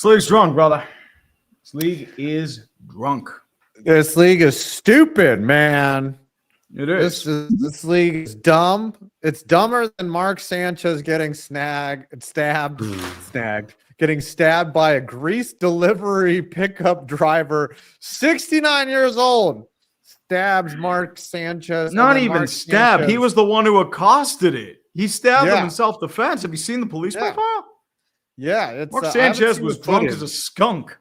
league's drunk, brother. This league is drunk. This league is stupid, man. It is. This league is dumb. It's dumber than Mark Sanchez getting getting stabbed by a grease delivery pickup driver, 69 years old. Stabs Mark Sanchez. Not even stabbed. Sanchez, he was the one who accosted it. He stabbed him in self-defense. Have you seen the police profile? Yeah. Mark Sanchez was drunk as a skunk.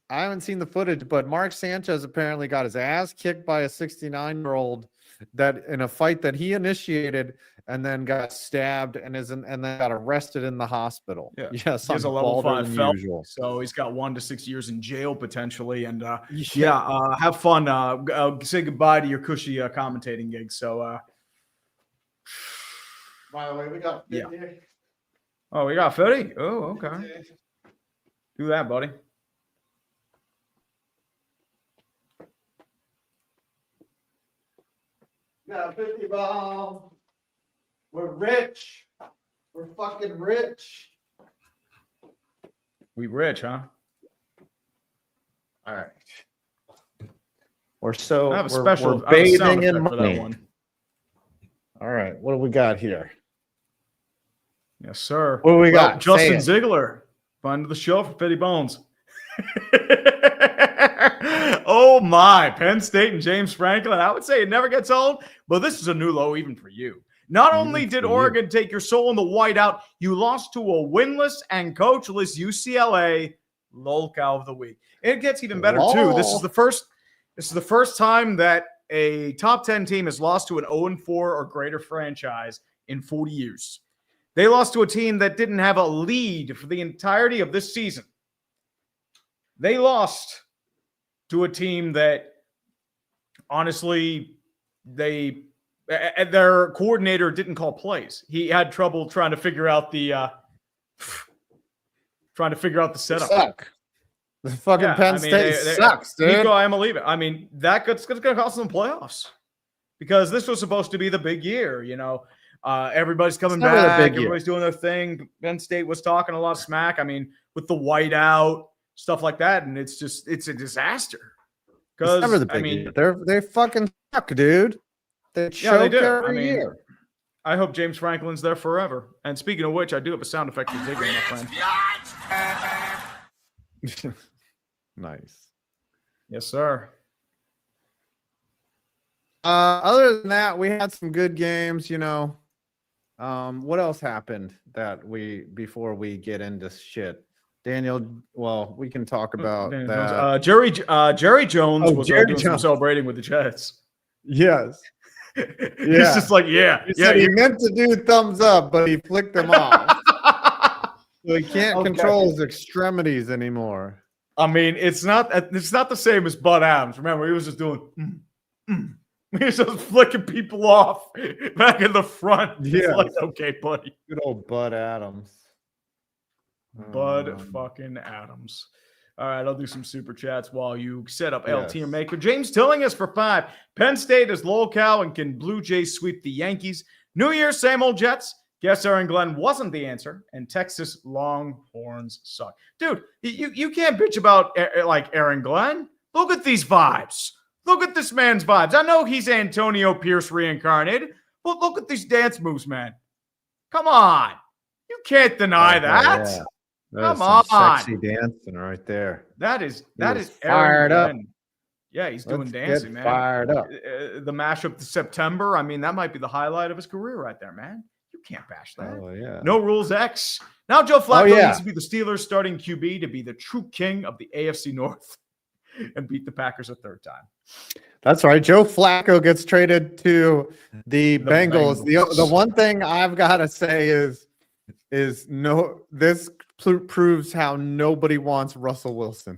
I haven't seen the footage, but Mark Sanchez apparently got his ass kicked by a 69-year-old that in a fight that he initiated, and then got stabbed and then got arrested in the hospital. Yeah, he has a level 5 felony, so he's got 1 to 6 years in jail potentially. And have fun. Say goodbye to your cushy commentating gig. So, by the way, we got 50. Oh, we got 50. Oh, okay. Do that, buddy. Got a 50 ball. We're rich. We're fucking rich. We rich, huh? All right. We're so I have a special we're bathing in money. All right. What do we got here? Yes, sir. What do we got? Justin Ziegler. Fun the show for 50 bones. Oh my, Penn State and James Franklin. I would say it never gets old, but this is a new low even for you. Not only did Oregon take your soul in the whiteout, you lost to a winless and coachless UCLA. Lol cow of the week. It gets even better too. This is the first time that a top 10 team has lost to an 0-4 or greater franchise in 40 years. They lost to a team that didn't have a lead for the entirety of this season. They lost to a team that, honestly, their coordinator didn't call plays. He had trouble trying to figure out the setup. The fucking Penn State sucks, dude. Nico, I'm gonna leave it. I mean, that's going to cost them playoffs because this was supposed to be the big year. You know, everybody's coming back. Everybody's doing their thing. Penn State was talking a lot of smack. I mean, with the whiteout. Stuff like that, and it's a disaster. Because they fucking suck, dude. They choke every year. I hope James Franklin's there forever. And speaking of which, I do have a sound effect for Ziggler, my friend. Nice. Yes, sir. Other than that, we had some good games. You know, what else happened before we get into shit? Daniel, well, we can talk about that. Jerry Jones was doing some celebrating with the Jets. Yes. He's just like, he meant to do thumbs up, but he flicked them off. So he can't control his extremities anymore. I mean, it's not the same as Bud Adams. Remember, he was just doing he was just flicking people off back in the front. Yeah. Like, okay, buddy. Good old Bud Adams. Bud fucking Adams. All right, I'll do some super chats while you set up El Tiermaker. James telling us for 5. Penn State is low cow and can Blue Jays sweep the Yankees? New Year, same old Jets. Guess Aaron Glenn wasn't the answer, and Texas Longhorns suck. Dude, you can't bitch about like Aaron Glenn. Look at these vibes. Look at this man's vibes. I know he's Antonio Pierce reincarnated, but look at these dance moves, man. Come on. You can't deny that. Yeah. Come on, sexy dancing right there. That is fired up. Yeah, he's doing dancing, man. Fired up. The mashup to September. I mean, that might be the highlight of his career right there, man. You can't bash that. Oh yeah. No rules X. Now Joe Flacco needs to be the Steelers' starting QB to be the true king of the AFC North and beat the Packers a third time. That's right. Joe Flacco gets traded to the Bengals. The one thing I've got to say is this proves how nobody wants Russell Wilson.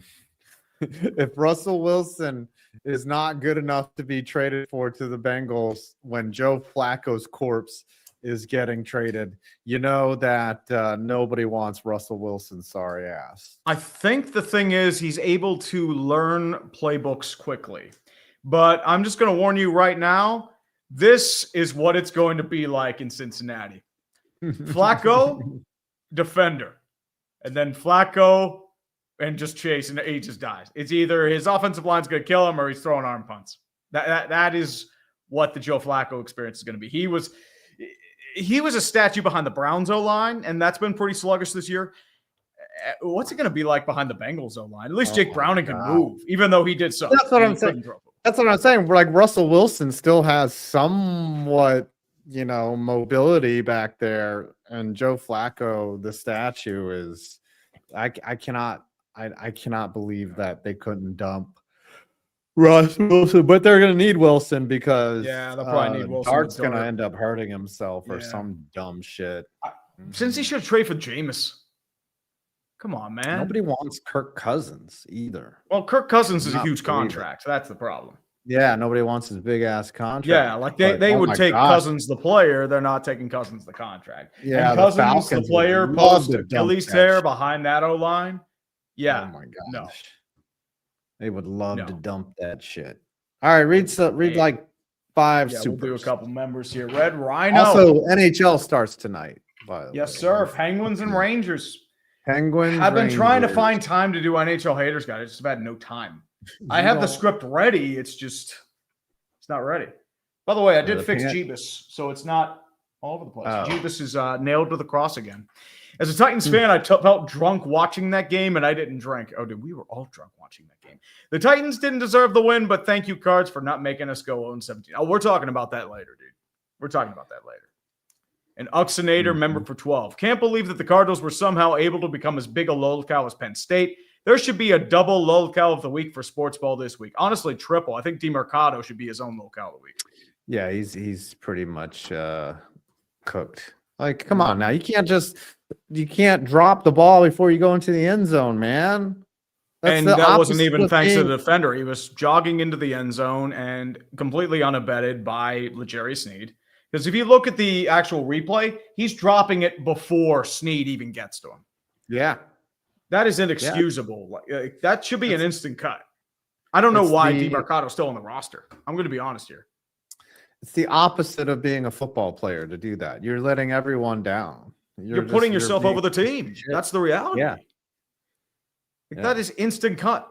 If Russell Wilson is not good enough to be traded to the Bengals when Joe Flacco's corpse is getting traded, you know that nobody wants Russell Wilson's sorry ass. I think the thing is he's able to learn playbooks quickly. But I'm just going to warn you right now, this is what it's going to be like in Cincinnati. Flacco, defender. and then Flacco and just chase, and he just dies. It's either his offensive line's going to kill him or he's throwing arm punts. That is what the Joe Flacco experience is going to be. He was a statue behind the Browns O-line, and that's been pretty sluggish this year. What's it going to be like behind the Bengals O-line? At least Jake Browning can move, even though he did so. That's what I'm saying. That's what I'm saying. Like Russell Wilson still has somewhat, mobility back there, and Joe Flacco, the statue, is. I cannot believe that they couldn't dump Russ Wilson, but they're going to need Wilson because they'll probably need Wilson. Dart's going to end up hurting himself or some dumb shit. Since he should trade for Jameis. Come on, man. Nobody wants Kirk Cousins either. Well, Kirk Cousins is a huge contract, so that's the problem. Yeah, nobody wants his big ass contract. Yeah, like they would take Cousins the player. They're not taking Cousins the contract. Yeah, and Cousins the player post Achilles tear behind that O line. Yeah. Oh my gosh. No. They would love to dump that shit. All right, read like 5 We'll supers. do a couple members here. Red Rhino. Also, NHL starts tonight. By the yes, way. sir. Penguins and Rangers. Penguins. I've been trying to find time to do NHL haters guide. I just have had no time. I have the script ready. It's not ready. By the way, I did fix Jeebus, so it's not all over the place. Jeebus is nailed to the cross again. As a Titans fan, I felt drunk watching that game, and I didn't drink. Oh, dude, we were all drunk watching that game. The Titans didn't deserve the win, but thank you, Cards, for not making us go 0-17. Oh, we're talking about that later, dude. We're talking about that later. An Uxinator member for 12. Can't believe that the Cardinals were somehow able to become as big a lolcow as Penn State. There should be a double lolcow of the week for sports ball this week. Honestly, triple. I think DeMercado should be his own lolcow of the week. Yeah, he's pretty much cooked. Like, come on now. You can't drop the ball before you go into the end zone, man. And that wasn't even thanks to the defender. He was jogging into the end zone and completely unabetted by L'Jarius Sneed. Because if you look at the actual replay, he's dropping it before Sneed even gets to him. Yeah. That is inexcusable. Yeah. That should be an instant cut. I don't know why DeMercado's still on the roster. I'm going to be honest here. It's the opposite of being a football player to do that. You're letting everyone down. You're putting yourself over the team. Shit. That's the reality. Yeah. That is instant cut.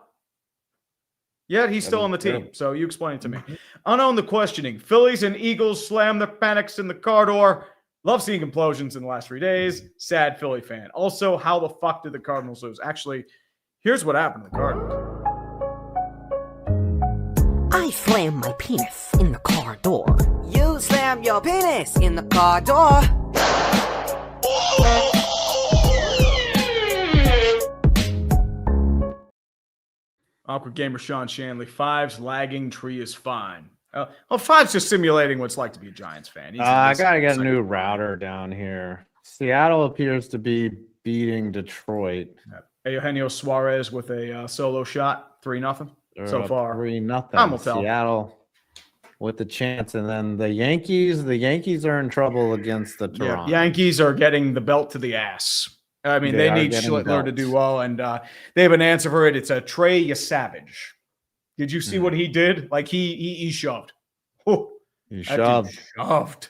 Yet he's still on the team. So you explain it to me. Unknown the questioning. Phillies and Eagles slam their panics in the car door. Love seeing implosions in the last 3 days. Sad Philly fan. Also, how the fuck did the Cardinals lose? Actually, here's what happened to the Cardinals. I slam my penis in the car door. You slam your penis in the car door. Awkward gamer Sean Shanley. 5's lagging, tree is fine. 5's just simulating what it's like to be a Giants fan. I got to get a new router down here. Seattle appears to be beating Detroit. Eugenio Suarez with a solo shot, 3-0 so far. 3-0. Time will tell. Seattle with the chance. And then the Yankees are in trouble against the Toronto. Yankees are getting the belt to the ass. I mean, they need Schlittler to do well, and they have an answer for it. It's a Trey Savage. Did you see what he did? Like he shoved. He shoved.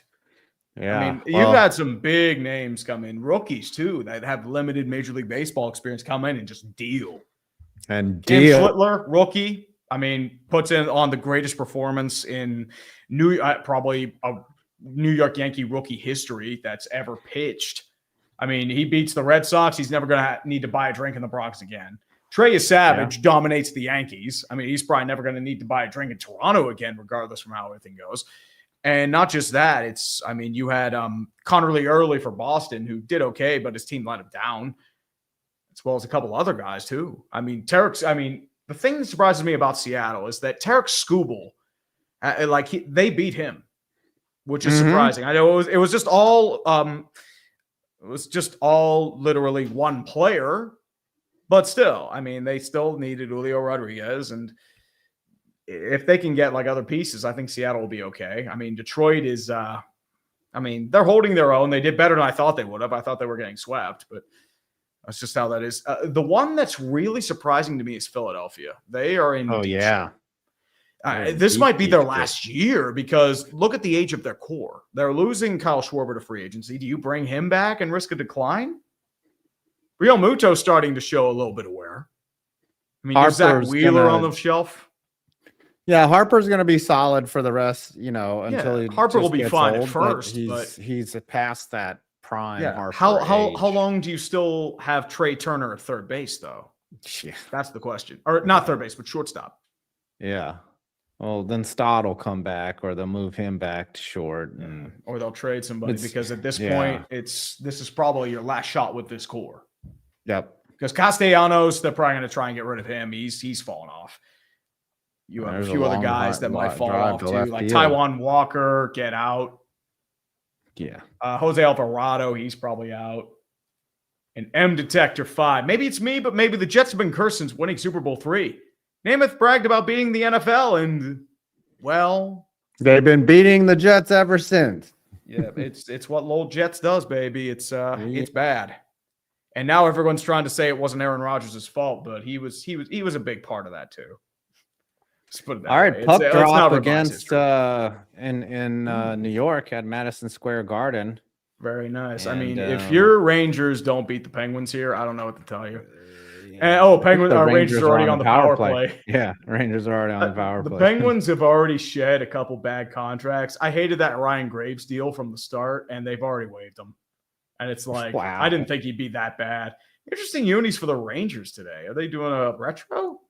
Yeah. I mean, you've had some big names come in, rookies too, that have limited Major League Baseball experience come in and just deal. And Tim Schlittler, rookie. I mean, puts in on the greatest performance in probably a New York Yankee rookie history that's ever pitched. I mean, he beats the Red Sox. He's never going to need to buy a drink in the Bronx again. Trey Savage dominates the Yankees. I mean, he's probably never going to need to buy a drink in Toronto again, regardless from how everything goes. And not just that, you had Connerly Early for Boston, who did okay, but his team let him down, as well as a couple other guys too. I mean, the thing that surprises me about Seattle is that Tarek Skubal, they beat him, which is surprising. I know it was just all literally one player, but still, I mean, they still needed Julio Rodriguez, and if they can get like other pieces, I think Seattle will be okay. I mean, Detroit is, they're holding their own. They did better than I thought they would have. I thought they were getting swept, but that's just how that is. The one that's really surprising to me is Philadelphia. They are in. Oh, yeah. This might be their last year because look at the age of their core. They're losing Kyle Schwarber to free agency. Do you bring him back and risk a decline? Real Muto starting to show a little bit of wear. I mean, there's Zach Wheeler on the shelf. Yeah, Harper's going to be solid for the rest, until he Harper will be fine old, at first, but he's past that prime. Yeah. Harper How long do you still have Trey Turner at third base, though? Yeah. That's the question. Or not third base, but shortstop. Yeah. Well, then Stott will come back, or they'll move him back to short, or they'll trade somebody because at this point, this is probably your last shot with this core. Yep. Because Castellanos, they're probably going to try and get rid of him. He's fallen off. You have a few other guys that might fall off too, like Taijuan Walker, get out. Yeah. Jose Alvarado, he's probably out. And M Detector 5. Maybe it's me, but maybe the Jets have been cursed since winning Super Bowl III. Namath bragged about beating the NFL, and well, they've been beating the Jets ever since. Yeah, it's what Lowell Jets does, baby. It's bad. And now everyone's trying to say it wasn't Aaron Rodgers' fault, but he was a big part of that too. Just put it that All right, way. puck drop against in New York at Madison Square Garden. Very nice. And, I mean, if your Rangers don't beat the Penguins here, I don't know what to tell you. And, Rangers are already on the power play. Yeah, Rangers are already on the power play. The Penguins have already shed a couple bad contracts. I hated that Ryan Graves deal from the start, and they've already waived them. And it's like, wow. I didn't think he'd be that bad. Interesting unis for the Rangers today. Are they doing a retro?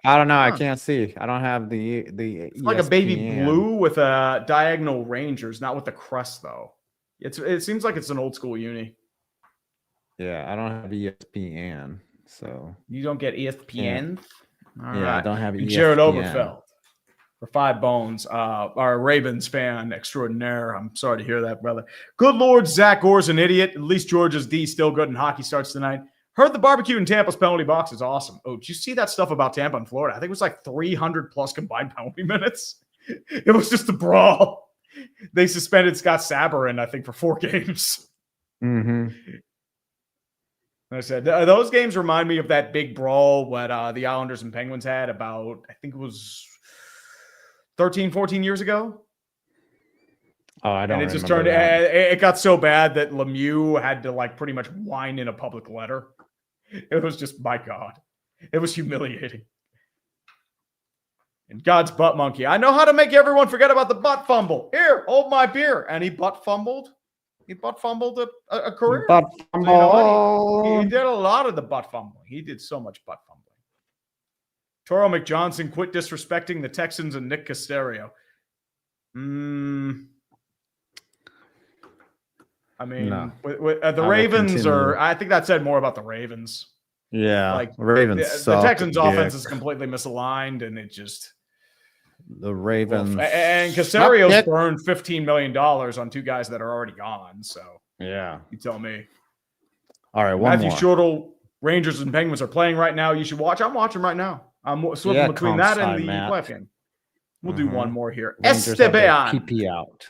I don't know. I can't see. I don't have the it's like a baby blue with a diagonal Rangers, not with the crest though. It seems like it's an old school uni. Yeah, I don't have ESPN, so you don't get ESPN. Yeah, right. I don't have ESPN. Jared Oberfeld for 5 bones. Our Ravens fan extraordinaire. I'm sorry to hear that, brother. Good Lord, Zach Orr's an idiot. At least Georgia's D still good and hockey starts tonight. Heard the barbecue in Tampa's penalty box is awesome. Oh, did you see that stuff about Tampa and Florida? I think it was like 300 plus combined penalty minutes. It was just a brawl. They suspended Scott Sabarin, I think, for 4 games. Mm-hmm. I said, those games remind me of that big brawl what the Islanders and Penguins had about, I think it was 13, 14 years ago. Oh, I don't. And it just turned. It got so bad that Lemieux had to like pretty much whine in a public letter. It was just, my God, it was humiliating. And God's butt monkey. I know how to make everyone forget about the butt fumble. Here, hold my beer. And he butt fumbled. He butt fumbled a career. Butt fumble. So, you know, he did a lot of the butt fumbling. He did so much butt fumbling. Toro McJohnson quit disrespecting the Texans and Nick Casterio. I mean, no. The Ravens I think that said more about the Ravens. Yeah, like Ravens. The Texans' offense is completely misaligned, and it just the Ravens and Caserio's burned $15 million on 2 guys that are already gone. So yeah, you tell me. All right, Matthew Shortle, Rangers and Penguins are playing right now. You should watch. I'm watching right now. I'm slipping between that and the playoff game. We'll do one more here. Esteban. PP out.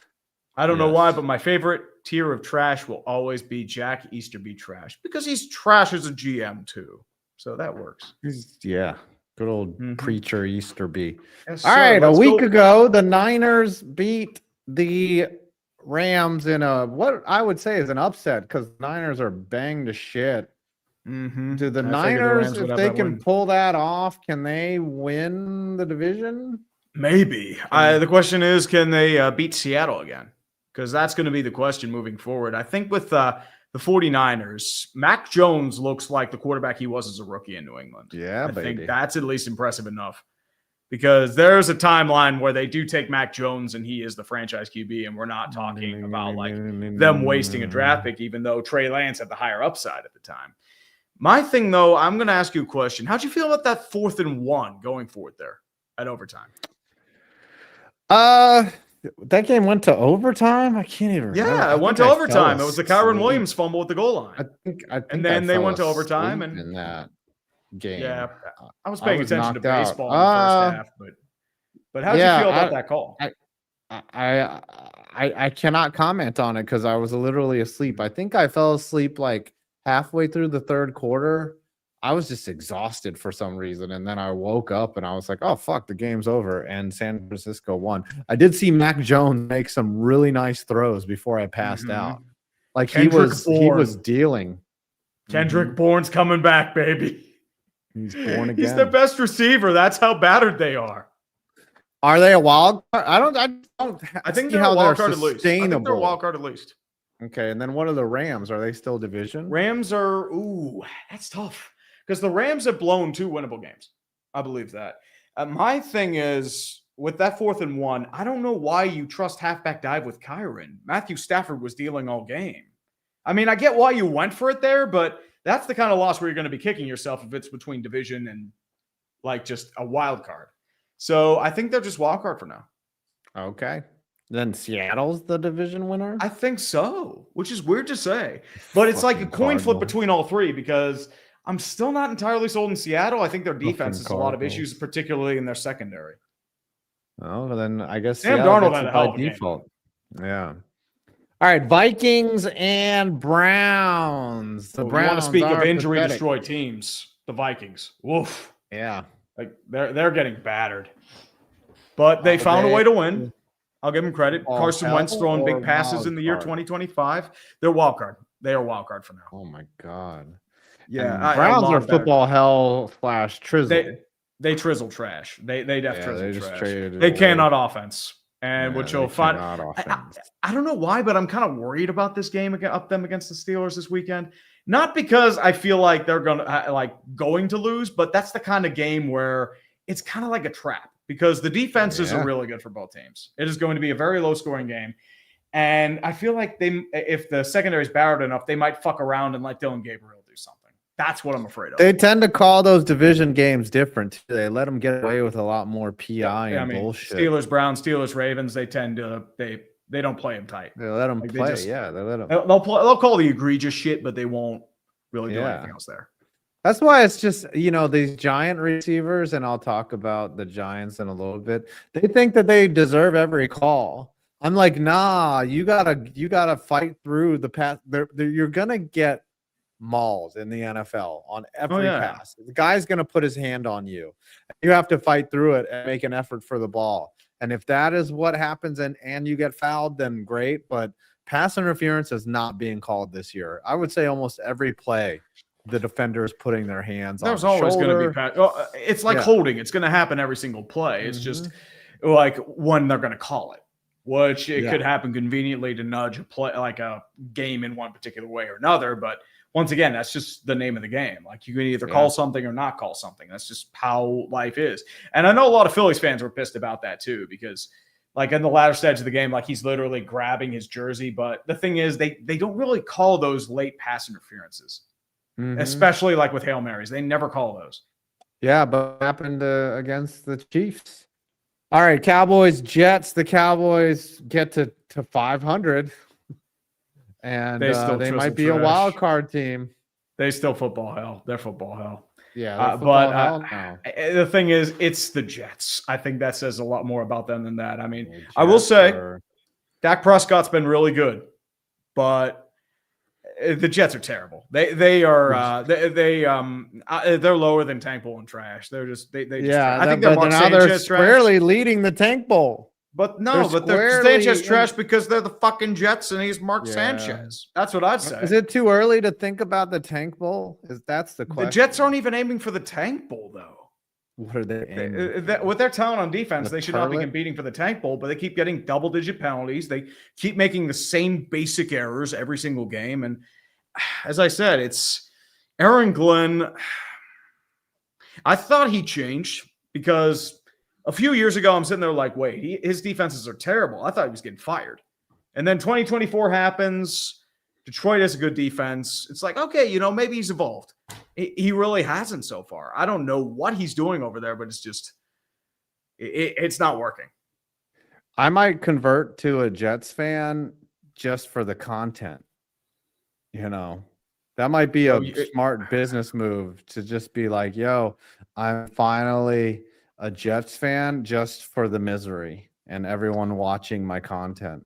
I don't know why, but my favorite tier of trash will always be Jack Easterby trash because he's trash as a GM too. So that works. Good old preacher Easterby. Yes, all right, a week ago, the Niners beat the Rams in what I would say is an upset because the Niners are banged to shit. Do the Niners, if they can pull that off, can they win the division? Maybe. The question is, can they beat Seattle again? Because that's going to be the question moving forward. I think with the 49ers, Mac Jones looks like the quarterback he was as a rookie in New England. Yeah, I think that's at least impressive enough. Because there's a timeline where they do take Mac Jones and he is the franchise QB, and we're not talking about like them wasting a draft pick, even though Trey Lance had the higher upside at the time. My thing, though, I'm going to ask you a question. How'd you feel about that 4th and 1 going forward there at overtime? That game went to overtime. I can't even remember. Yeah, it went to overtime. It was the Kyron Williams fumble at the goal line. I think and then they went to overtime and in that game. Yeah, I was paying attention to baseball in the first half, but how did you feel about that call? I cannot comment on it because I was literally asleep. I think I fell asleep like halfway through the 3rd quarter. I was just exhausted for some reason. And then I woke up and I was like, oh, fuck, the game's over. And San Francisco won. I did see Mac Jones make some really nice throws before I passed out. Like he was dealing. Kendrick Bourne's coming back, baby. He's born again. He's their best receiver. That's how battered they are. Are they a wild card? I think see they're how a wild they're card at least. I think they're a sustainable. wild card at least. Okay, and then what are the Rams? Are they still division? Rams are, that's tough. Because the Rams have blown 2 winnable games. I believe that. My thing is, with that 4th and 1, I don't know why you trust halfback dive with Kyron. Matthew Stafford was dealing all game. I mean, I get why you went for it there, but that's the kind of loss where you're going to be kicking yourself if it's between division and like just a wild card. So I think they're just wild card for now. Okay. Then Seattle's the division winner? I think so, which is weird to say. But it's like a coin flip between all 3 because I'm still not entirely sold in Seattle. I think their defense has a lot of issues, particularly in their secondary. Oh, then I guess Sam Seattle Darnold gets had it a hell by of a game. default. Yeah. All right, Vikings and Browns. The Browns want to speak of are injury pathetic. destroyed teams, the Vikings. Woof. Yeah. Like they're getting battered. But they found a way to win. I'll give them credit. Wild Carson Wentz card throwing or big passes wild in the year card? 2025. They're wild card. They are wild card for now. Oh my God. Yeah, And a Browns lot are better. football hell / trizzle. They trizzle trash. They they trizzle just trash. traded it They away. cannot offense. And Yeah, what they you'll find, cannot I offense. don't know why, but I'm kind of worried about this game up them against the Steelers this weekend. Not because I feel like they're going to lose, but that's the kind of game where it's kind of like a trap because the defenses are really good for both teams. It is going to be a very low scoring game. And I feel like if the secondary is barred enough, they might fuck around and let Dylan Gabriel do something. That's what I'm afraid of. They tend to call those division games different. They let them get away with a lot more PI and bullshit. Steelers, Browns, Steelers, Ravens, they tend to they don't play them tight. They let them Like, play. they let them. They'll call the egregious shit, but they won't really do anything else there. That's why it's just, these giant receivers, and I'll talk about the Giants in a little bit. They think that they deserve every call. I'm like, nah, you gotta fight through the pass. You're gonna get mauled in the NFL on every pass. The guy's gonna put his hand on you. You have to fight through it and make an effort for the ball. And if that is what happens and you get fouled, then great. But pass interference is not being called this year. I would say almost every play, the defender is putting their hands on the shoulder. There's always going to be it's like holding. It's going to happen every single play. It's just like when they're going to call it, which it could happen conveniently to nudge a play, like a game in one particular way or another. But once again, that's just the name of the game. Like you can either call something or not call something. That's just how life is. And I know a lot of Phillies fans were pissed about that too, because like in the latter stage of the game, like he's literally grabbing his jersey. But the thing is, they don't really call those late pass interferences, especially like with Hail Marys. They never call those. Yeah, but what happened against the Chiefs? All right, Cowboys, Jets. The Cowboys get to 500. And they might be a wild card team. They still football hell. They're football hell. Yeah, the thing is, it's the Jets. I think that says a lot more about them than that. I mean, I will say, Dak Prescott's been really good, but the Jets are terrible. They're lower than Tank Bowl and trash. They're just I think they're Mark Sanchez squarely leading the Tank Bowl. But no, they're Sanchez trash because they're the fucking Jets and he's Mark Sanchez. That's what I'd say. Is it too early to think about the Tank Bowl? That's the question. The Jets aren't even aiming for the Tank Bowl, though. What are they aiming with their talent on defense, they should not be toilet? competing for the Tank Bowl, but they keep getting double-digit penalties. They keep making the same basic errors every single game. And as I said, it's Aaron Glenn. I thought he changed because a few years ago, I'm sitting there like, wait, his defenses are terrible. I thought he was getting fired. And then 2024 happens. Detroit has a good defense. It's like, okay, maybe he's evolved. He really hasn't so far. I don't know what he's doing over there, but it's just, it's not working. I might convert to a Jets fan just for the content. That might be a smart business move to just be like, yo, I'm finally a Jets fan just for the misery and everyone watching my content.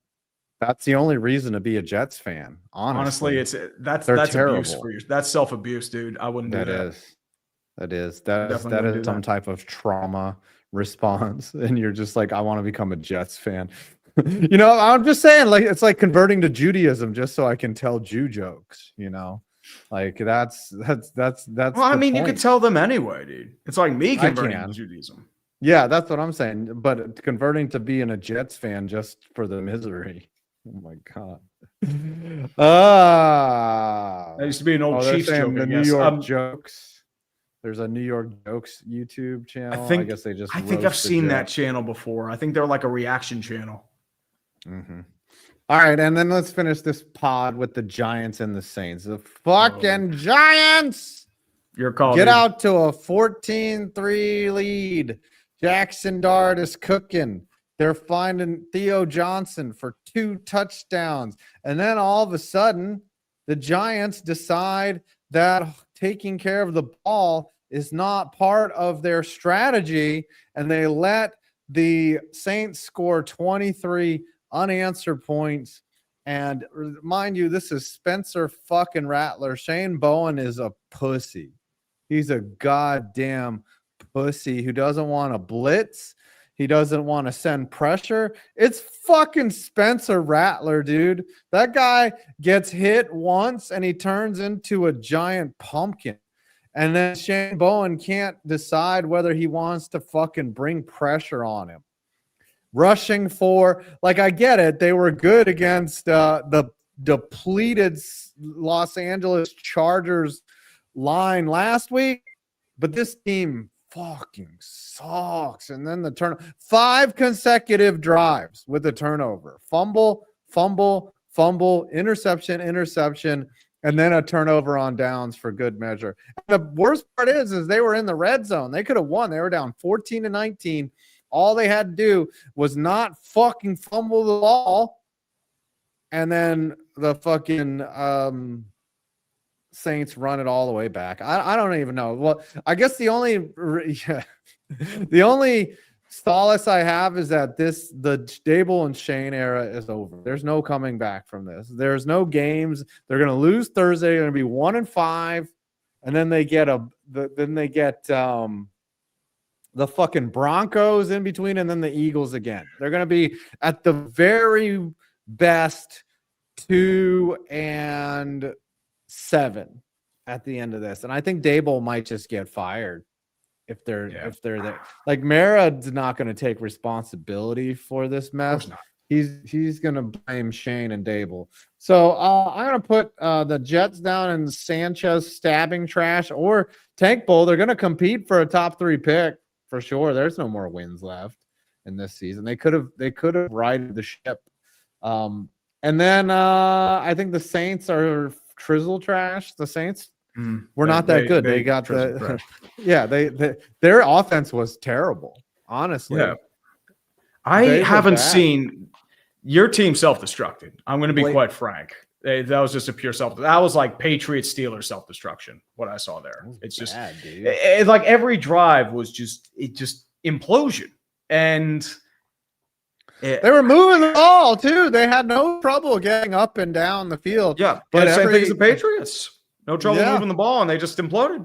That's the only reason to be a Jets fan. Honestly, that's terrible. Abuse for you. That's self-abuse, dude. I wouldn't do that. That is some type of trauma response. And you're just like, I want to become a Jets fan. I'm just saying, like, it's like converting to Judaism just so I can tell Jew jokes, Like that's Well, I mean, you could tell them anyway, dude. It's like me converting to Judaism. Yeah, that's what I'm saying. But converting to being a Jets fan just for the misery. Oh my god. That used to be an old they're Chiefs saying joke. the I New guess. York jokes. There's a New York jokes YouTube channel. I guess they just. I think I've seen that channel before. I think they're like a reaction channel. Mm-hmm. All right, and then let's finish this pod with the Giants and the Saints. The fucking Giants. Your call. Get out to a 14-3 lead. Jackson Dart is cooking. They're finding Theo Johnson for 2 touchdowns. And then all of a sudden, the Giants decide that taking care of the ball is not part of their strategy. And they let the Saints score 23 unanswered points. And mind you, this is Spencer fucking Rattler. Shane Bowen is a pussy. He's a goddamn pussy who doesn't want to blitz. He doesn't want to send pressure. It's fucking Spencer Rattler, dude. That guy gets hit once and he turns into a giant pumpkin. And then Shane Bowen can't decide whether he wants to fucking bring pressure on him. Rushing for, like, I get it. They were good against the depleted Los Angeles Chargers line last week, but this team fucking sucks. And then the turn, 5 consecutive drives with the turnover, fumble, interception, and then a turnover on downs for good measure. And the worst part is they were in the red zone. They could have won. They were down 14-19. All they had to do was not fucking fumble the ball. And then the fucking Saints run it all the way back. I don't even know. Well, I guess the only solace I have is that the Dable and Shane era is over. There's no coming back from this. There's no games. They're going to lose Thursday. They're going to be 1-5, and then they get the fucking Broncos in between, and then the Eagles again. They're going to be at the very best 2-7 at the end of this. And I think Dable might just get fired if they're there. Like, Mara's not going to take responsibility for this mess. He's going to blame Shane and Dable. So I'm going to put the Jets down in Sanchez stabbing trash or tank bowl. They're going to compete for a top 3 pick for sure. There's no more wins left in this season. They could have righted the ship. And then I think the Saints are trizzle trash. The Saints were not that good. They got their offense was terrible. Honestly, yeah. I haven't seen your team self-destructed. I'm going to be quite frank. That was just a pure that was like Patriots Steelers self-destruction. What I saw there, it's just it's like every drive was just implosion, and they were moving the ball too. They had no trouble getting up and down the field. Yeah, but same thing as the Patriots. No trouble moving the ball, and they just imploded.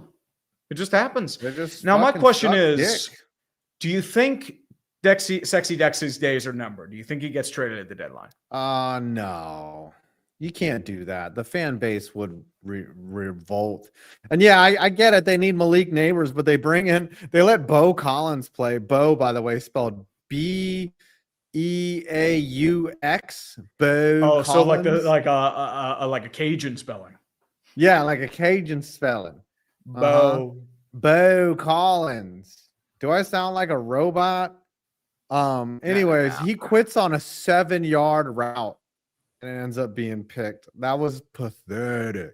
It just happens. Now, my question is, do you think Sexy Dex's days are numbered? Do you think he gets traded at the deadline? No. You can't do that. The fan base would revolt. And yeah, I get it. They need Malik Neighbors, but they let Bo Collins play. Bo, by the way, spelled B-E-A-U-X. Bo. Oh, Collins. So like a Cajun spelling. Yeah, like a Cajun spelling. Bo Collins. Do I sound like a robot? Anyways, he quits on a 7-yard route. And it ends up being picked. That was pathetic.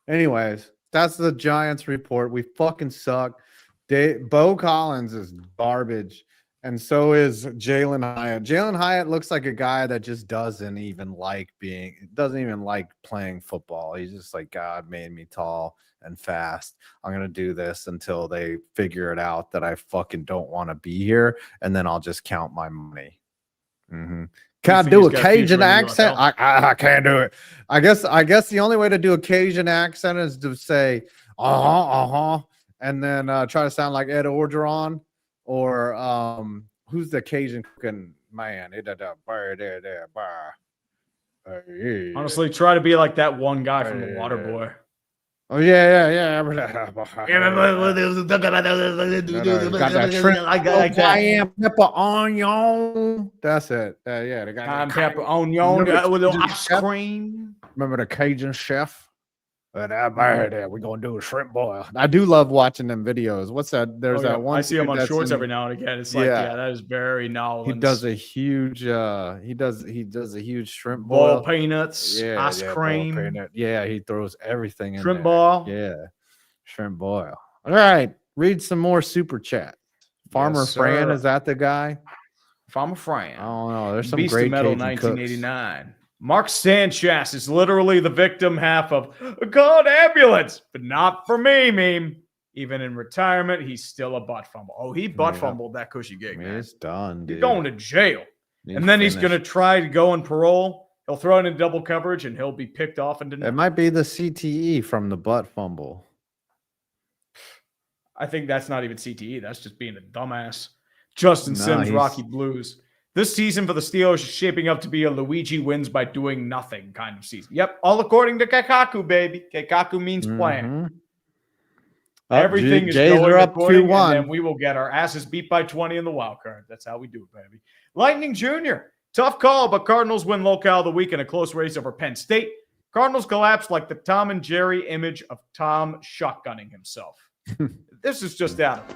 Anyways, that's the Giants report. We fucking suck. Bo Collins is garbage. And so is Jalen Hyatt. Jalen Hyatt looks like a guy that just doesn't even like playing football. He's just like, God made me tall and fast. I'm going to do this until they figure it out that I fucking don't want to be here. And then I'll just count my money. Mm-hmm. Can I do a Cajun accent? I can't do it. I guess the only way to do a Cajun accent is to say and then try to sound like Ed Orgeron or who's the Cajun cooking man? Honestly, try to be like that one guy from The Water Boy. Oh yeah. Got that shrimp. Like that. Pepper onion. That's it. Yeah, they got Cayenne pepper onion with a little ice cream. Remember the Cajun chef? We're gonna do a shrimp boil. I do love watching them videos. What's that? There's that one. I see him on shorts every now and again. It's like, yeah, that is very novel. He does a huge he does a huge shrimp boil, boil. Peanuts, ice cream. Yeah, he throws everything in shrimp there. boil. Yeah, shrimp boil. All right, read some more super chat. Farmer Fran, is that the guy? Farmer Fran. I don't know. There's some Beast great of Metal, Cajun 1989. Cooks. Mark Sanchez is literally the victim half of call an ambulance, but not for me, meme. Even in retirement, he's still a butt fumble. Oh, he butt fumbled that cushy gig, man. It's done, dude. You're going to jail. And then he's going to try to go on parole. He'll throw it in double coverage, and he'll be picked off. And it might be the CTE from the butt fumble. I think that's not even CTE. That's just being a dumbass. Justin Sims, Rocky Blues. This season for the Steelers is shaping up to be a Luigi wins by doing nothing kind of season. Yep, all according to Keikaku, baby. Keikaku means plan. Everything is going up 2-1, and we will get our asses beat by 20 in the wild card. That's how we do it, baby. Lightning Jr. Tough call, but Cardinals win locale of the week in a close race over Penn State. Cardinals collapse like the Tom and Jerry image of Tom shotgunning himself. This is just Adam.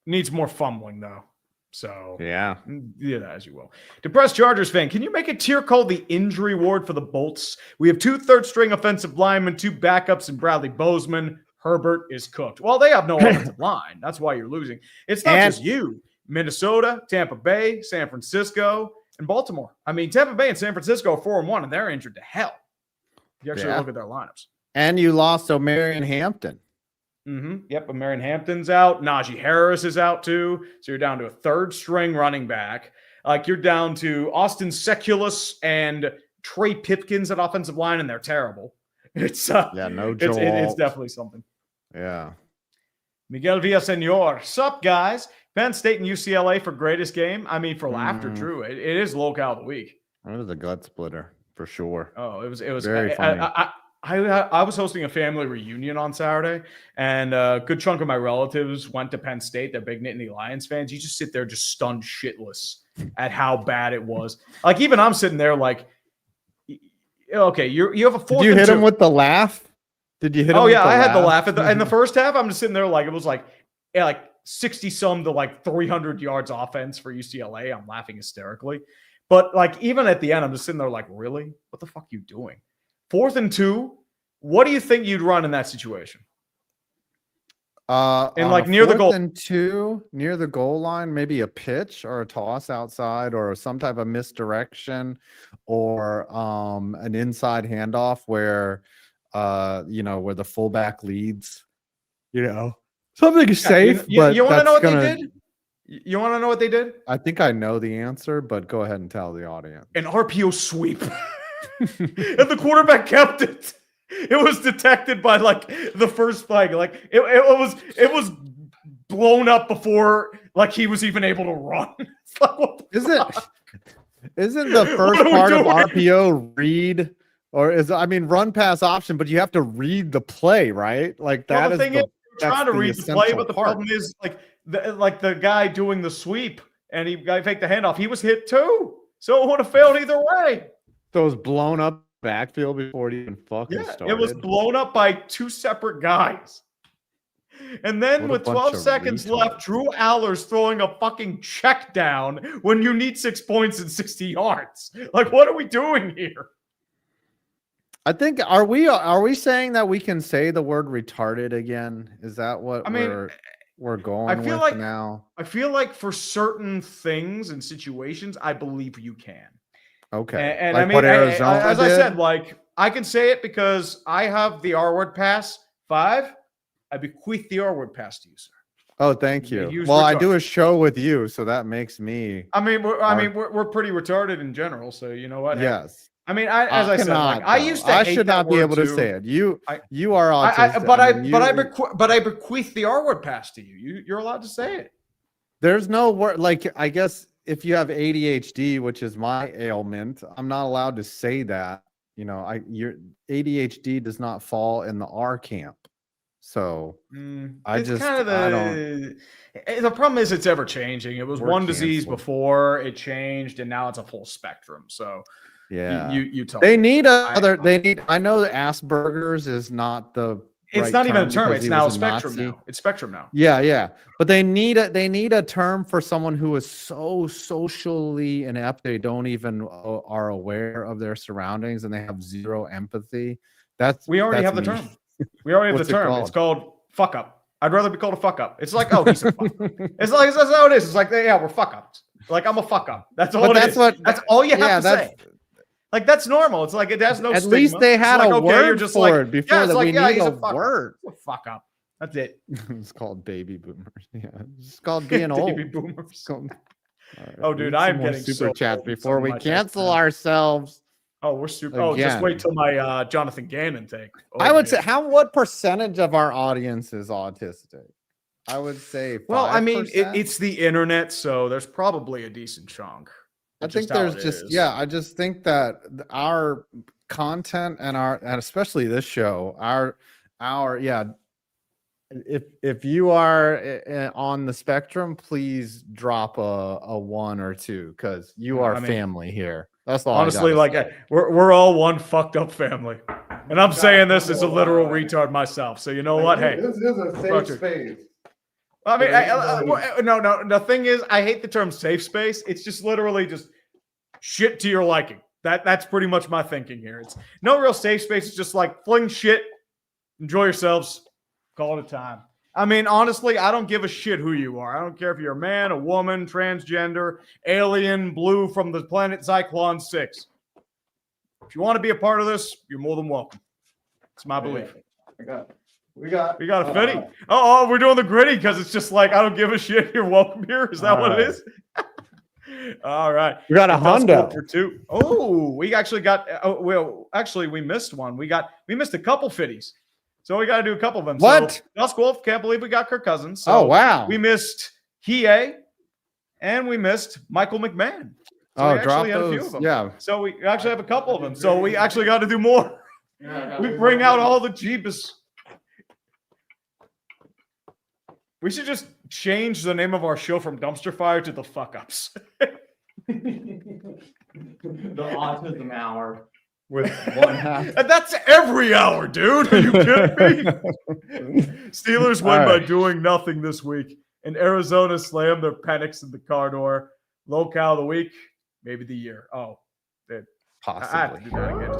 Needs more fumbling, though. So, yeah, as you will. Depressed Chargers fan, can you make a tier called the injury ward for the Bolts? We have 2 third-string offensive linemen, 2 backups, and Bradley Bozeman. Herbert is cooked. Well, they have no offensive line. That's why you're losing. It's not just you. Minnesota, Tampa Bay, San Francisco, and Baltimore. I mean, Tampa Bay and San Francisco are 4-1, and they're injured to hell. You actually look at their lineups. And you lost O'Marion Hampton. Yep, Marion Hampton's out. Najee Harris is out too. So you're down to a third-string running back. Like you're down to Austin Seculus and Trey Pipkins at offensive line, and they're terrible. It's no Joel. It's definitely something. Yeah. Miguel Villasenor. Sup, guys? Penn State and UCLA for greatest game. I mean, for laughter, true. It is locale of the week. It was a gut splitter for sure. Oh, it was very funny. I was hosting a family reunion on Saturday, and a good chunk of my relatives went to Penn State. They're big Nittany Lions fans. You just sit there just stunned shitless at how bad it was. Like, even I'm sitting there like, okay, you have a 4th and 2. Did you hit him with the laugh? Did you hit him with the laugh? I had the laugh. In the first half, I'm just sitting there like, it was like 60-some to like 300 yards offense for UCLA. I'm laughing hysterically. But like, even at the end, I'm just sitting there like, really? What the fuck are you doing? 4th and 2. What do you think you'd run in that situation? And like near the goal. 4th and 2, near the goal line, maybe a pitch or a toss outside or some type of misdirection or an inside handoff where where the fullback leads. Something safe. You want to know what they did? You want to know what they did? I think I know the answer, but go ahead and tell the audience. An RPO sweep. And the quarterback kept it. It was detected by like the first spike. Like it was blown up before like he was even able to run. It's like, what the Isn't the first part of RPO read or run pass option, but you have to read the play, right? Like that is you're trying to read the play, but the problem is like the guy doing the sweep and he faked the handoff. He was hit too, so it would have failed either way. So it was blown up backfield before it even fucking started. It was blown up by 2 separate guys. And then with 12 seconds left, Drew Aller's throwing a fucking check down when you need 6 points and 60 yards. Like, what are we doing here? I think are we saying that we can say the word retarded again? Is that what we're going with now? I feel like for certain things and situations, I believe you can. Okay. And like as I said, like I can say it because I have the R word pass 5. I bequeath the R word pass to you, sir. Oh, thank you. Well, I do a show with you, so that makes me. We're pretty retarded in general, so you know what? Yes. I used to. I should not be able to say it. You are autistic. But I bequeath the R word pass to you. You're allowed to say it. There's no word. Like, I guess if you have ADHD, which is my ailment, I'm not allowed to say that. You know, your ADHD does not fall in the R camp. So I it's just kind of I don't. the problem is it's ever changing. It was We're one disease canceled. before it changed, and now it's a full spectrum. So Yeah, you tell they me. need other. They need. I know that Asperger's is not the. It's right not even a term. because It's he now a was spectrum Nazi. now. It's spectrum now. Yeah. But they need a term for someone who is so socially inept they don't even are aware of their surroundings and they have zero empathy. We already have the me. term. We already have What's the it term. called? It's called fuck up. I'd rather be called a fuck up. It's like, oh, he's a fuck up. It's like that's how it is. It's like, yeah, we're fuck ups. Like I'm a fuck up. That's all that's all you have to say. Like that's normal. It's like it has no At stigma. least they had like, a okay, word you're just for like, it before yeah, that. like, We yeah, need he's a fuck word. Up. Fuck up. That's it. It's called baby boomers. Yeah, it's called being old. Baby boomers. Right, oh, dude, I'm more getting super so chats old before we my cancel text, ourselves. Oh, we're super. Oh, just wait till my Jonathan Gannon take. Oh, I would say what percentage of our audience is autistic? I would say 5%. Well, I mean, it's the internet, so there's probably a decent chunk. I think there's I just think that our content and especially this show, if you are on the spectrum, please drop a 1 or 2 because you are family here. That's all. Honestly, we're all one fucked up family, and I'm saying this as a literal retard myself. So you know what? Hey, this is a safe space. I mean, no. The thing is, I hate the term safe space. It's just literally just shit to your liking. That's pretty much my thinking here. It's no real safe space. It's just like fling shit, enjoy yourselves, call it a time. I mean, honestly, I don't give a shit who you are. I don't care if you're a man, a woman, transgender, alien, blue from the planet Zyklon 6. If you want to be a part of this, you're more than welcome. It's my belief. We got a fitty. Oh, we're doing the gritty because it's just like I don't give a shit. You're welcome here. Is that what it is? All right. We got a Honda for 2. Oh, we actually got. We missed one. We missed a couple fitties, so we got to do a couple of them. What? So, Dusk Wolf, can't believe we got Kirk Cousins. So oh wow. We missed Hiei, and we missed Michael McMahon. So we actually had a few of them. Yeah. So we actually have a couple of them. So we actually got to do more. We bring out all the Jeebus. We should just change the name of our show from Dumpster Fire to The Fuck Ups. The Autism Hour with 1/2. And that's every hour, dude. Are you kidding me? Steelers win by doing nothing this week. And Arizona slammed their panics in the car door. Low cow of the week, maybe the year. Oh, possibly. I have to do that again.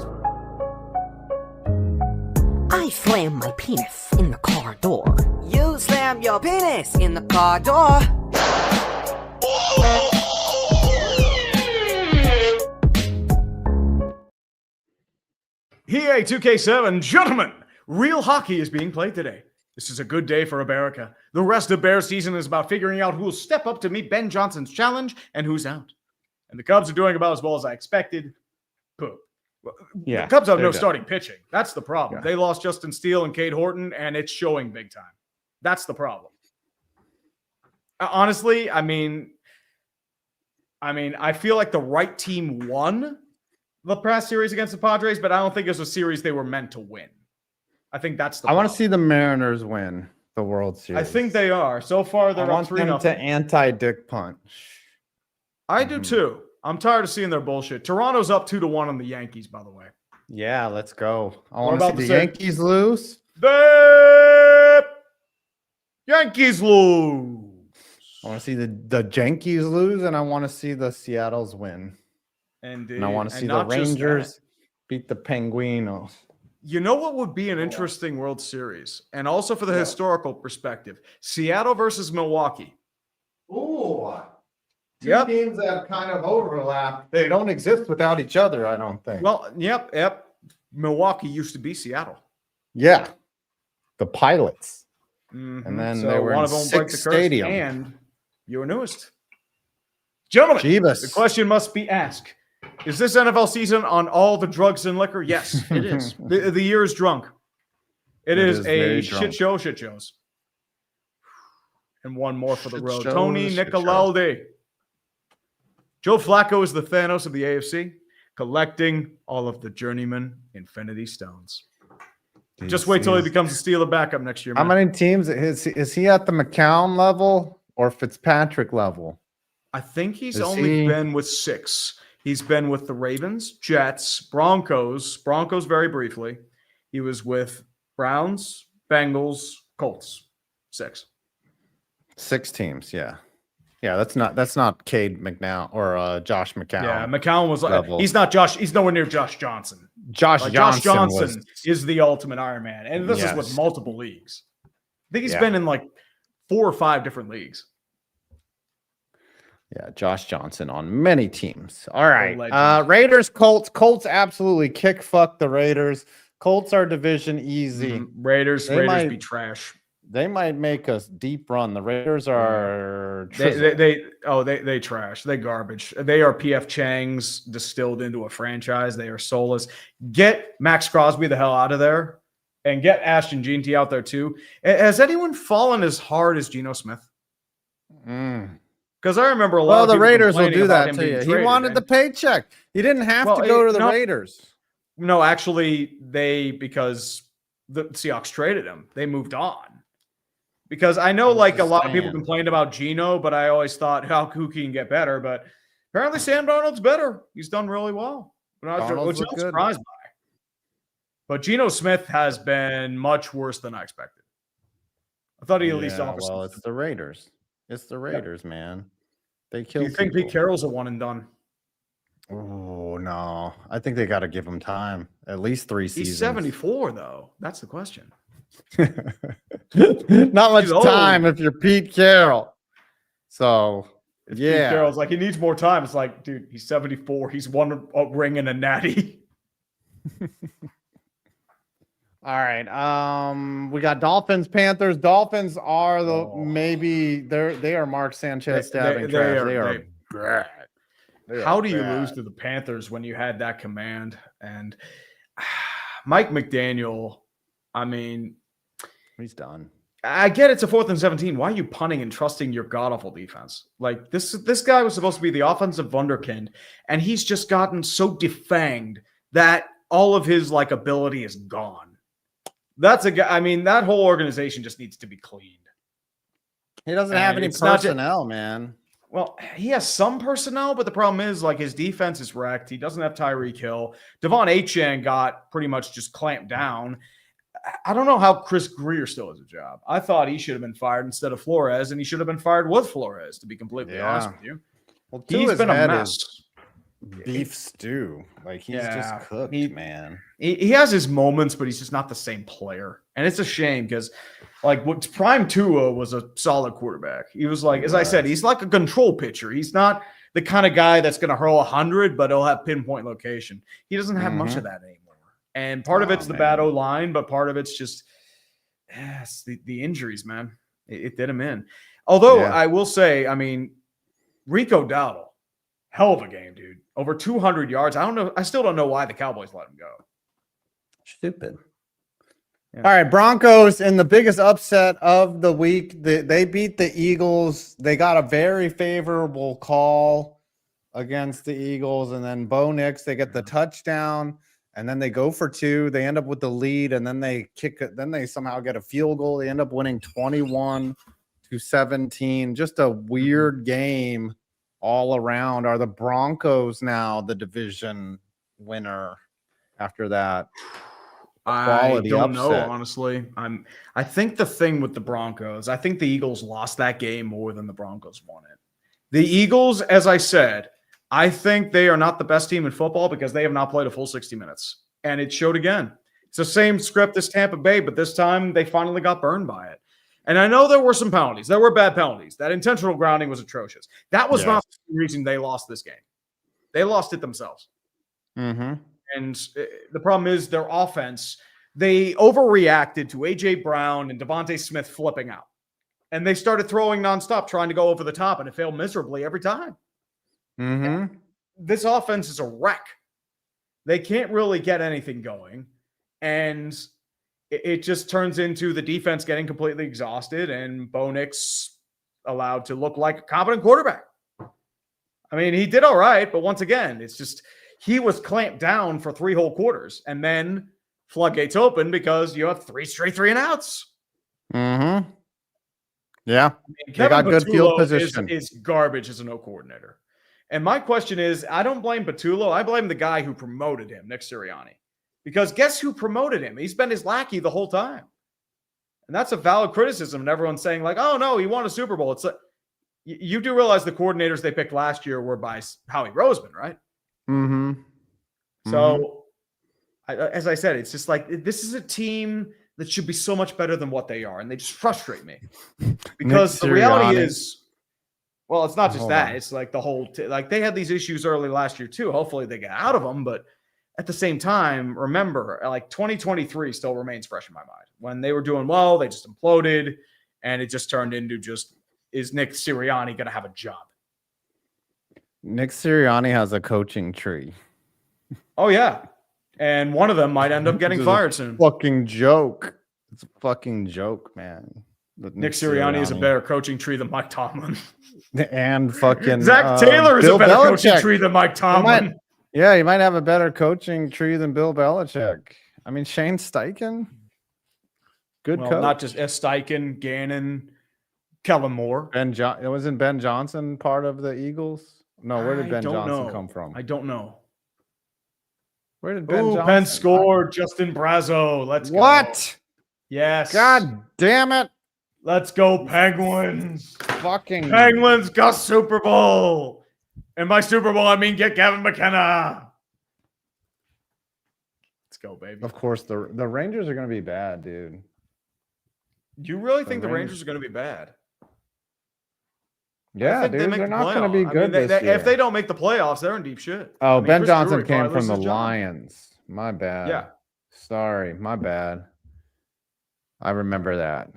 I slam my penis in the car door. You slam your penis in the car door. Here, 2K7, gentlemen, real hockey is being played today. This is a good day for America. The rest of Bears season is about figuring out who will step up to meet Ben Johnson's challenge and who's out. And the Cubs are doing about as well as I expected. Poop. Yeah, the Cubs have no done. starting pitching. That's the problem. Yeah. They lost Justin Steele and Cade Horton, and it's showing big time. That's the problem. Honestly, I mean, I feel like the right team won the past series against the Padres, but I don't think it was a series they were meant to win. I think that's the problem. I want to see the Mariners win the World Series. I think they are. So far, they're up 3-0. to anti-dick punch. I do too. I'm tired of seeing their bullshit. Toronto's up 2-1 on the Yankees, by the way. Yeah, let's go. I want to see the say? Yankees lose. The Yankees lose. I want to see the Yankees lose, and I want to see the Seattle's win. And I want to see the Rangers beat the Penguinos. You know what would be an interesting World Series? And also for the historical perspective, Seattle versus Milwaukee. Ooh. Two teams that kind of overlap. They don't exist without each other, I don't think. Well, yep. Milwaukee used to be Seattle. Yeah. The Pilots. Mm-hmm. And then so they were one in of them break the curse, stadium. and your newest. Gentlemen, the question must be asked. Is this NFL season on all the drugs and liquor? Yes, it is. The year is drunk. It is a shit show, shit shows. and one more for the Shit road. show, Tony shit show. Nicolaldi. Joe Flacco is the Thanos of the AFC, collecting all of the journeyman Infinity Stones. Just wait till he becomes a Steeler backup next year, How man. many teams is he at the McCown level or Fitzpatrick level? I think he's Is only he- been with 6. He's been with the Ravens, Jets, Broncos very briefly. He was with Browns, Bengals, Colts. 6. 6 teams, yeah. Yeah, that's not Cade McNown or Josh McCown. Yeah, McCown was like level. he's not Josh. He's nowhere near Josh Johnson. Josh Johnson is the ultimate Iron Man, and this is with Yes. multiple leagues. I think he's Yeah. been in like 4 or 5 different leagues. Yeah, Josh Johnson on many teams. All right. legend. Raiders, Colts. Colts absolutely kick fuck the Raiders. Colts are division easy. Raiders They might- be trash. They might make a deep run. The Raiders are They trash. They garbage. They are PF Chang's distilled into a franchise. They are soulless. Get Max Crosby the hell out of there, and get Ashton Jeanty out there too. Has anyone fallen as hard as Geno Smith? Because I remember a lot. Well, of the people Raiders will complaining do about that him to being you. He traded, wanted the and- paycheck. He didn't have Well, to go to the no. Raiders. No, actually, because the Seahawks traded him. They moved on. Because I know, like, a lot of people complained about Geno, but I always thought who can get better. But apparently, Sam Darnold's better. He's done really well. Which Darnold's I'm looked good. surprised by. But Geno Smith has been much worse than I expected. I thought he at least offered Well, something. it's the Raiders. It's the Raiders, man. They Do killed. you think Pete Carroll's a one and done? Oh no, I think they got to give him time. At least 3 seasons. He's 74, though. That's the question. Not much He's old. time if you're Pete Carroll. So Pete yeah, Carroll's like, he needs more time. It's like, dude, he's 74. He's won a ring and a natty. all right. We got Dolphins, Panthers. Dolphins are maybe they are Mark Sanchez stabbing trash. They are bad. How do you lose to the Panthers when you had that command? And Mike McDaniel, I mean, He's done. I get it's a 4th and 17. Why are you punting and trusting your god-awful defense? Like, this guy was supposed to be the offensive wunderkind, and he's just gotten so defanged that all of his, like, ability is gone. That's a guy. I mean, that whole organization just needs to be cleaned. He doesn't have any it's not ju- personnel, man. Well, he has some personnel, but the problem is, like, his defense is wrecked. He doesn't have Tyreek Hill. Devon Achane got pretty much just clamped down. I don't know how Chris Greer still has a job. I thought he should have been fired instead of Flores, and he should have been fired with Flores, to be completely honest with you. Well, He's been a mess. Beef stew. Like he's just cooked, man. He has his moments, but he's just not the same player. And it's a shame because, like, what Prime Tua was a solid quarterback. He was like, as I said, he's like a control pitcher. He's not the kind of guy that's going to hurl 100, but he'll have pinpoint location. He doesn't have much of that anymore. And part of it's the bad O-line, but part of it's just the injuries, man. It did him in. Although I will say, I mean, Rico Dowdle, hell of a game, dude. Over 200 yards. I don't know. I still don't know why the Cowboys let him go. Stupid. Yeah. All right, Broncos in the biggest upset of the week. They beat the Eagles. They got a very favorable call against the Eagles, and then Bo Nix, they get the touchdown, and then they go for 2. They end up with the lead, and then they kick it. Then they somehow get a field goal. They end up winning 21-17. Just a weird game all around. Are the Broncos now the division winner after that? I don't know, honestly. I think the thing with the Broncos, I think the Eagles lost that game more than the Broncos won it. The Eagles, as I said, I think they are not the best team in football because they have not played a full 60 minutes. And it showed again. It's the same script as Tampa Bay, but this time they finally got burned by it. And I know there were some penalties. There were bad penalties. That intentional grounding was atrocious. That was not the reason they lost this game. They lost it themselves. Mm-hmm. And the problem is their offense, they overreacted to A.J. Brown and Devontae Smith flipping out. And they started throwing nonstop, trying to go over the top, and it failed miserably every time. Mm-hmm. This offense is a wreck. They can't really get anything going. And it just turns into the defense getting completely exhausted and Bo Nix allowed to look like a competent quarterback. I mean, he did all right, but once again, it's just he was clamped down for 3 whole quarters, and then floodgates open because you have 3 straight 3-and-outs. Mm-hmm. Yeah, I mean, they Kevin got good field position. is garbage as a no coordinator. And my question is, I don't blame Patullo. I blame the guy who promoted him, Nick Sirianni. Because guess who promoted him? He's been his lackey the whole time. And that's a valid criticism. And everyone's saying like, oh, no, he won a Super Bowl. It's like, you do realize the coordinators they picked last year were by Howie Roseman, right? Mm-hmm. So, as I said, it's just like this is a team that should be so much better than what they are. And they just frustrate me. Because the reality is, well, it's not just that. It's like the whole like they had these issues early last year too. Hopefully they get out of them. But at the same time, remember, like 2023 still remains fresh in my mind. When they were doing well, they just imploded. And it just turned into just, is Nick Sirianni going to have a job? Nick Sirianni has a coaching tree. Oh, yeah. And one of them might end up getting fired soon. Fucking joke. It's a fucking joke, man. Nick Sirianni is a better coaching tree than Mike Tomlin. And fucking Zach Taylor is Bill a better Belichick. coaching tree than Mike Tomlin. He might have a better coaching tree than Bill Belichick. I mean, Shane Steichen, good coach. Not just Steichen, Gannon, Kellen Moore. Wasn't Ben Johnson part of the Eagles? No, where did Ben Johnson come from? I don't know. Where did Ben Johnson? Penn scored. Justin Brazo. Let's go. What? Yes. God damn it. Let's go, Penguins. Fucking Penguins got Super Bowl. And by Super Bowl, I mean get Kevin McKenna. Let's go, baby. Of course, the Rangers are going to be bad, dude. Do you really think the Rangers are going to be bad? Yeah, dude, they're not going to be good this year. If they don't make the playoffs, they're in deep shit. Oh, Ben Johnson came from the Lions. My bad. Yeah. Sorry, my bad. I remember that.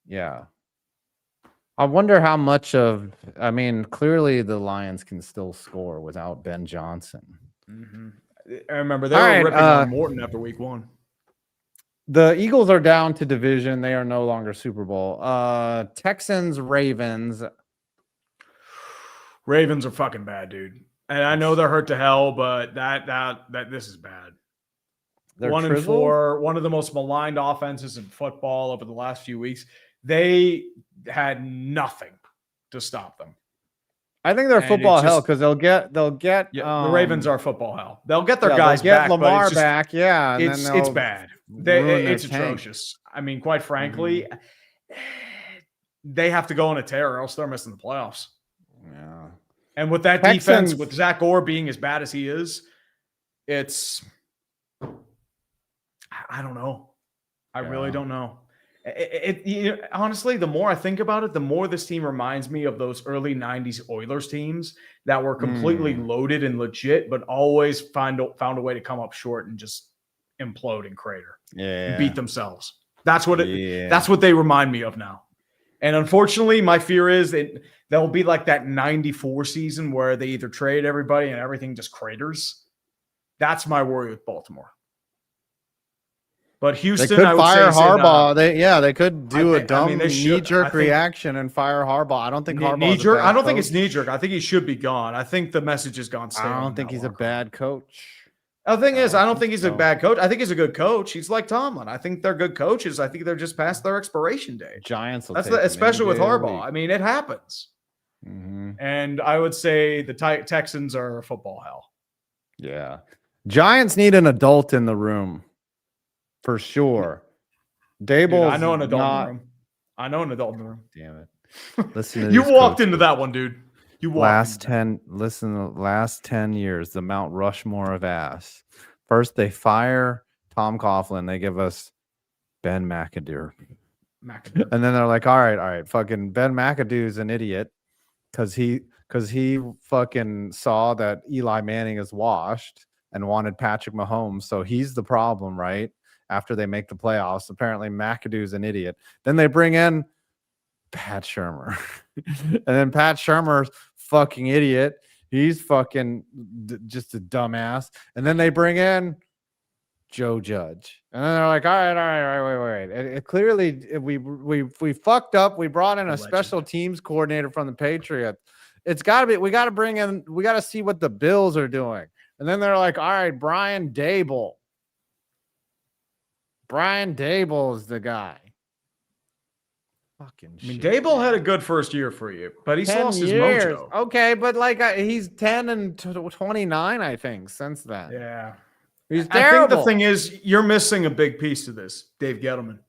Yeah. I wonder how much of, I mean, clearly the Lions can still score without Ben Johnson. Mm-hmm. I remember they were ripping on Morton after week 1. The Eagles are down to division. They are no longer Super Bowl. Texans, Ravens. Ravens are fucking bad, dude. And I know they're hurt to hell, but that this is bad. They're 1-4, one of the most maligned offenses in football over the last few weeks. They had nothing to stop them. I think they're football hell because they'll get the Ravens are football hell. They'll get their guys back. Lamar back, and it's bad. It's atrocious. I mean, quite frankly, they have to go on a tear or else they're missing the playoffs. Yeah. And with that defense, with Zach Orr being as bad as he is, I don't know. I really don't know. Honestly, the more I think about it, the more this team reminds me of those early 90s Oilers teams that were completely loaded and legit, but always found a way to come up short and just implode and crater. And beat themselves. That's what that's what they remind me of now. And unfortunately, my fear is they'll be like that 94 season where they either trade everybody and everything just craters. That's my worry with Baltimore. But Houston, I would fire say Harbaugh. They could do a dumb knee-jerk reaction and fire Harbaugh. I don't think Harbaugh. I don't think it's knee-jerk. I think he should be gone. I think the message has gone. I don't think he's a bad coach. The thing is, I don't think he's a bad coach. I think he's a good coach. He's like Tomlin. I think they're good coaches. I think they're just past their expiration date. Giants. Especially with Harbaugh. I mean, it happens. Mm-hmm. And I would say the Texans are football hell. Yeah, Giants need an adult in the room. For sure. Dable. I know an adult in the room. I know an adult in the room. Damn it. Listen to you walked into that one, dude. You walked last 10 years, the Mount Rushmore of ass. First, they fire Tom Coughlin. They give us Ben McAdoo. And then they're like, all right, fucking Ben McAdoo's an idiot because he fucking saw that Eli Manning is washed and wanted Patrick Mahomes. So he's the problem, right? After they make the playoffs, apparently McAdoo's an idiot. Then they bring in Pat Shurmur. And then Pat Shurmur's fucking idiot. He's fucking just a dumbass. And then they bring in Joe Judge. And then they're like, all right, wait. It clearly, we fucked up. We brought in a special teams coordinator from the Patriots. It's got to be, we got to see what the Bills are doing. And then they're like, all right, Brian Dable. Brian Dable is the guy. Fucking I mean, shit, Dable man. had a good first year for you, but he's 10 lost his years. mojo. Okay, but like he's 10 and 29, I think, since then. Yeah. He's I terrible. think the thing is, you're missing a big piece to this. Dave Gettleman,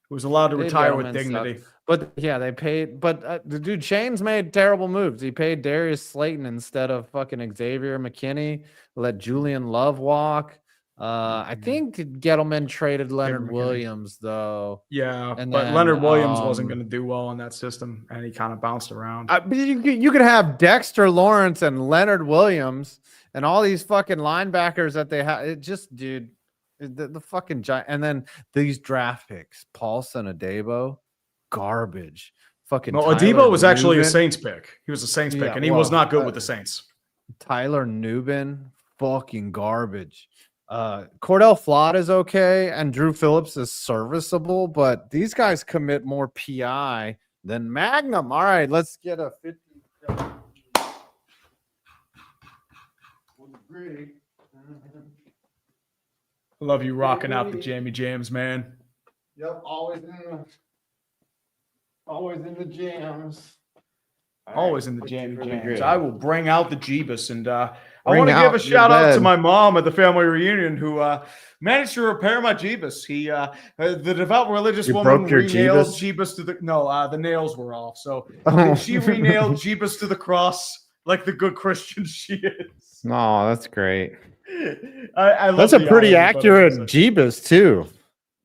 who was allowed to retire with dignity. But yeah, they paid. But the dude Shane's made terrible moves. He paid Darius Slayton instead of fucking Xavier McKinney. Let Julian Love walk. I think Gettleman traded Leonard Williams though. Yeah, and but then, Leonard Williams wasn't going to do well in that system, and he kind of bounced around. But you could have Dexter Lawrence and Leonard Williams and all these fucking linebackers that they have. It just, dude, the fucking giant. And then these draft picks, Paulson Adebo, garbage. Fucking. No, Adebo was actually a Saints pick. He was a Saints pick, and he was not good with the Saints. Tyler Nubin, fucking garbage. Cordell Flott is okay, and Drew Phillips is serviceable, but these guys commit more PI than Magnum. All right, let's get a 50. Love you rocking out the Jammy Jams, man. Yep, always in the jams. Always in the Jammy Jams. I will bring out the Jeebus, and I Bring want to give out a shout your out to bed. my mom at the family reunion who managed to repair my Jeebus. The devout religious You woman broke your renailed Jeebus? Jeebus to the nails were off. So Oh. she renailed Jeebus to the cross like the good Christian she is. No, that's great. I love That's a the pretty irony, but accurate it's Jeebus too.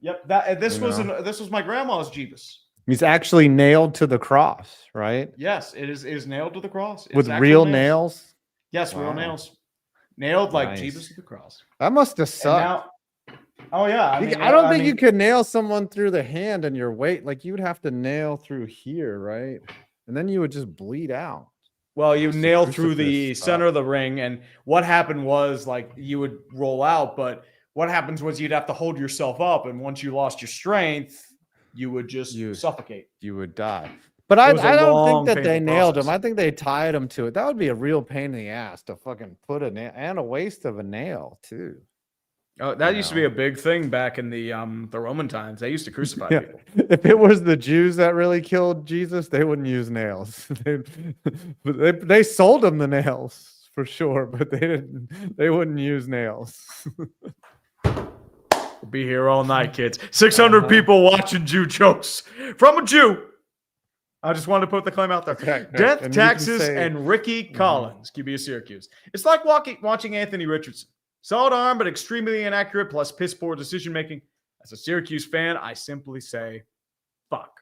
Yep, this was my grandma's Jeebus. He's actually nailed to the cross, right? Yes, it is nailed to the cross. It's With actual real nails. Yes, real Wow. nails. Nailed like Nice. Jeebus to the cross. That must have And sucked. now, oh yeah. I don't think you could nail someone through the hand and your weight. Like you would have to nail through here, right? And then you would just bleed out. Well, you Just a nailed through the crucifix center of the ring, and what happened was like you would roll out, but what happens was you'd have to hold yourself up, and once you lost your strength, you would just suffocate. You would die. But I was a don't long, think that they painful nailed process. him. I think they tied him to it. That would be a real pain in the ass to fucking put a nail and a waste of a nail too. Oh, that used to be a big thing back in the Roman times. They used to crucify Yeah. people. If it was the Jews that really killed Jesus, they wouldn't use nails. they sold them the nails for sure, but they wouldn't use nails. We'll be here all night, kids. 600 people watching Jew jokes from a Jew. I just wanted to put the claim out there. Right. Death, And you can Texas, say- and Ricky Collins, QB of Syracuse. It's like watching Anthony Richardson. Solid arm, but extremely inaccurate, plus piss poor decision making. As a Syracuse fan, I simply say, fuck.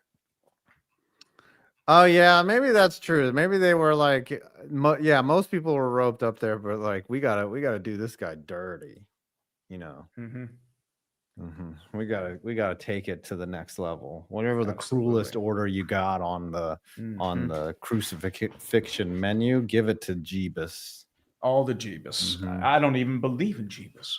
Oh yeah, maybe that's true. Maybe they were like, most people were roped up there, but like we gotta do this guy dirty, you know. We gotta take it to the next level. Whatever the cruelest order you got on the crucifixion menu, give it to Jeebus. All the Jeebus. I don't even believe in Jeebus.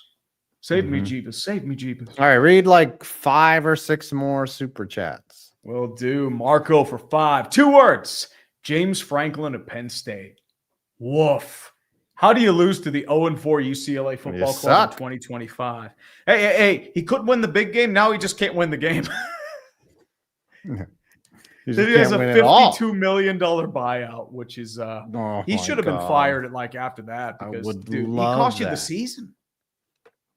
Save me, Jeebus. Save me, Jeebus. All right, read like 5 or 6 more super chats. Will do. Marco for 5. 2 words. James Franklin of Penn State. Woof. How do you lose to the 0-4 UCLA football club in 2025? Hey, he couldn't win the big game. Now he just can't win the game. He has a $52 million buyout, which is he should have been fired like after that because he cost you the season.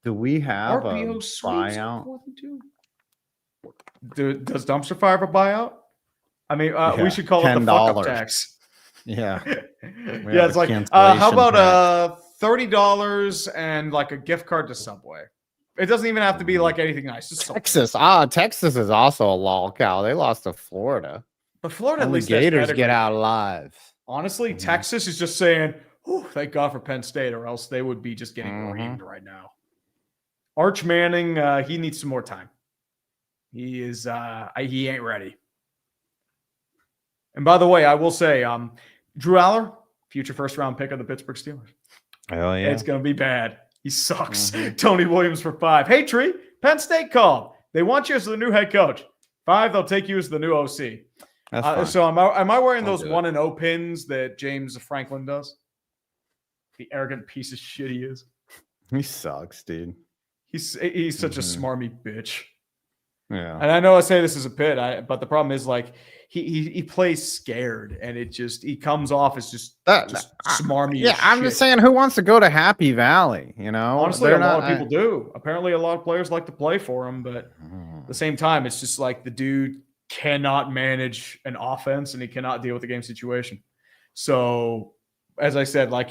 Do we have RPO a sweeps buyout? 4th and 2. Does Dumpster Fire have a buyout? I mean, we should call it the fuck up tax. Yeah. Yeah, it's like how about $30 and like a gift card to Subway? It doesn't even have to be like anything nice. Just Texas. Texas is also a lol cow. They lost to Florida. But Florida, at least Gators get out alive. Honestly, Texas is just saying, thank God for Penn State, or else they would be just getting reamed right now. Arch Manning, he needs some more time. He ain't ready. And by the way, I will say, Drew Aller, future first-round pick of the Pittsburgh Steelers. Hell yeah. It's going to be bad. He sucks. Tony Williams for 5. Hey, Tree, Penn State called. They want you as the new head coach. 5, they'll take you as the new OC. So am I wearing those 1-0 pins that James Franklin does? The arrogant piece of shit he is. He sucks, dude. He's such a smarmy bitch. Yeah. And I know I say this is a pit, but the problem is like he plays scared, and he comes off as just smarmy. Yeah, I'm just saying, who wants to go to Happy Valley? You know, honestly, a lot of people do. Apparently, a lot of players like to play for him, but at the same time, it's just like the dude cannot manage an offense, and he cannot deal with the game situation. So, as I said, like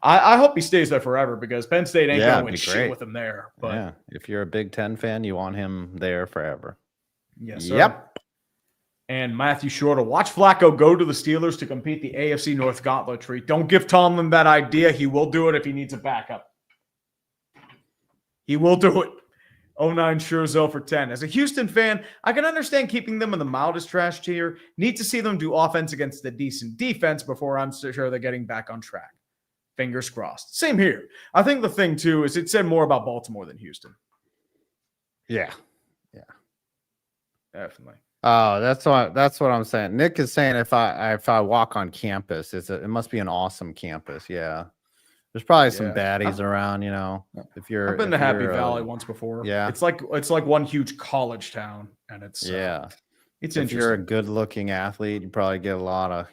I hope he stays there forever, because Penn State ain't going to win shit with him there. But yeah, if you're a Big Ten fan, you want him there forever. Yes, sir. Yep. And Matthew Shorter, watch Flacco go to the Steelers to compete the AFC North Gauntlet treat. Don't give Tomlin that idea. He will do it if he needs a backup. He will do it. 09 Scherzo for 10. As a Houston fan, I can understand keeping them in the mildest trash tier. Need to see them do offense against the decent defense before I'm sure they're getting back on track. Fingers crossed. Same here. I think the thing, too, is it said more about Baltimore than Houston. Yeah. Definitely. Oh, that's what I'm saying. Nick is saying if I walk on campus, it must be an awesome campus. Yeah. There's probably some baddies around, you know. I've been to Happy Valley once before. Yeah. It's like one huge college town, and it's it's interesting. If you're a good-looking athlete, you probably get a lot of,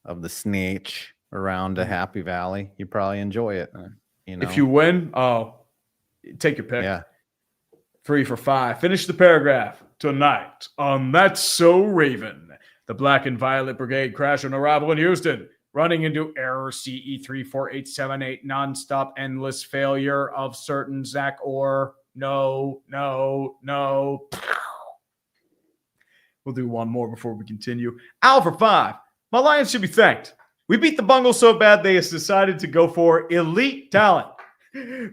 of the snitch around a Happy Valley. You probably enjoy it. If you win, take your pick. Yeah. 3 for 5. Finish the paragraph. Tonight on That's So Raven, the Black and Violet Brigade crash on arrival in Houston, running into error CE 34878, nonstop endless failure of certain Zach Orr. No. We'll do one more before we continue. Al for 5. My Lions should be thanked. We beat the Bungles so bad they decided to go for elite talent.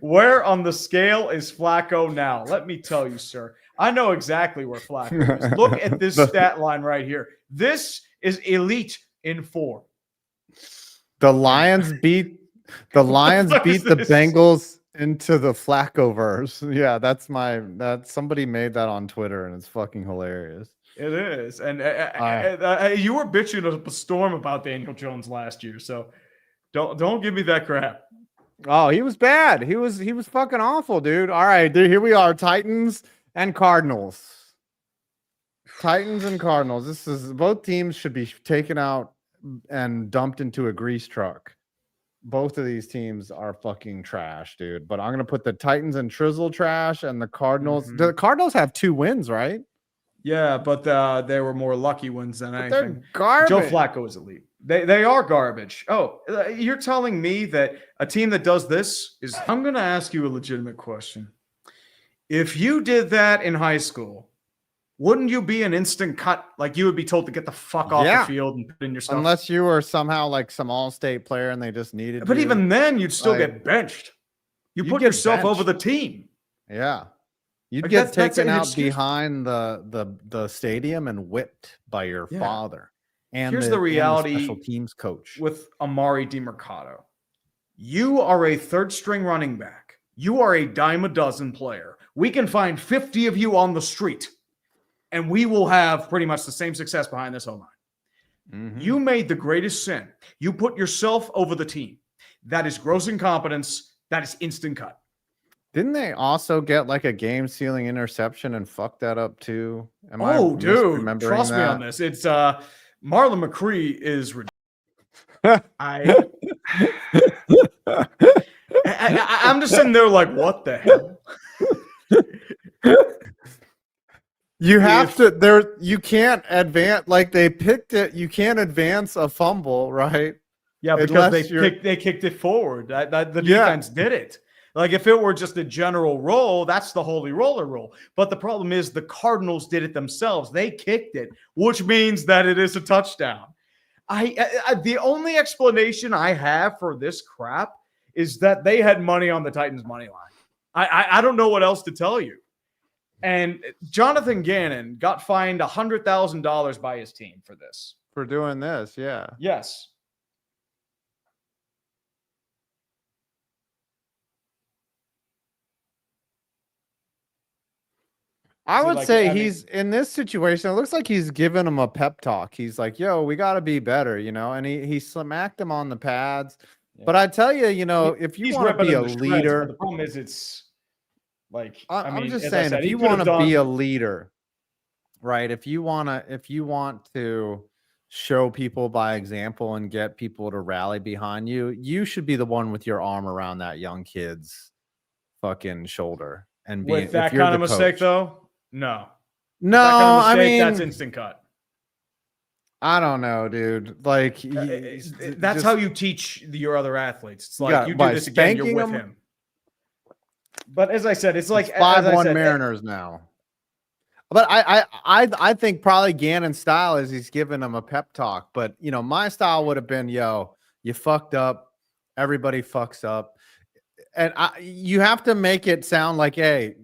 Where on the scale is Flacco now? Let me tell you, sir. I know exactly where Flacco is. Look at this stat line right here. This is elite in 4. The Lions beat the Bengals into the Flacco-verse. Yeah, somebody made that on Twitter, and it's fucking hilarious. It is. And you were bitching up a storm about Daniel Jones last year, so don't give me that crap. Oh, he was bad. He was fucking awful, dude. All right, dude, here we are, Titans and Cardinals. Titans and Cardinals. Both teams should be taken out and dumped into a grease truck. Both of these teams are fucking trash, dude. But I'm going to put the Titans and Trizzle trash, and the Cardinals. Mm-hmm. The Cardinals have 2 wins, right? Yeah, but they were more lucky wins than anything. They're garbage. Joe Flacco is elite. They are garbage. Oh, you're telling me that a team that does this is... I'm going to ask you a legitimate question. If you did that in high school, wouldn't you be an instant cut? Like, you would be told to get the fuck off the field and put in your stuff? Unless you were somehow like some all-state player and they just needed But even then, you'd still get benched. You put yourself over the team. Yeah. You'd get taken out behind the stadium and whipped by your father. And here's the reality and the special teams coach with Amari DiMercato. You are a third-string running back. You are a dime a dozen player. We can find 50 of you on the street, and we will have pretty much the same success behind this O-line. Mm-hmm. You made the greatest sin. You put yourself over the team. That is gross incompetence. That is instant cut. Didn't they also get like a game-sealing interception and fuck that up too? Dude, trust me on this. It's Marlon McCree is ridiculous. I'm just sitting there like, what the hell? You can't advance, like they picked it. You can't advance a fumble, right? Yeah, because they kicked it forward. The defense did it. Like, if it were just a general roll, that's the holy roller rule. But the problem is the Cardinals did it themselves. They kicked it, which means that it is a touchdown. The only explanation I have for this crap is that they had money on the Titans' money line. I don't know what else to tell you. And Jonathan Gannon got fined $100,000 by his team for this. For doing this, yeah. Yes. I would like, say I mean- he's in this situation. It looks like he's giving him a pep talk. He's like, "Yo, we got to be better," and he smacked him on the pads. Yeah. But I tell you, if you He's want to ripping be in a the shreds, leader, but the problem is it's like I'm mean, just as I saying, said, if he you could have want to be a done- leader, right? If you want to show people by example and get people to rally behind you, you should be the one with your arm around that young kid's fucking shoulder and be with that if you're kind of the mistake, coach. though. No, No, that kind of I mistake, mean, that's instant cut. I don't know, dude. Like That's how you teach your other athletes. It's like Yeah, you do by this again, you're spanking with them? him. But as I said, it's like It's as I 5-1 said, Mariners now. But I think probably Gannon's style is he's giving him a pep talk. But my style would have been, yo, you fucked up. Everybody fucks up. And you have to make it sound like, hey,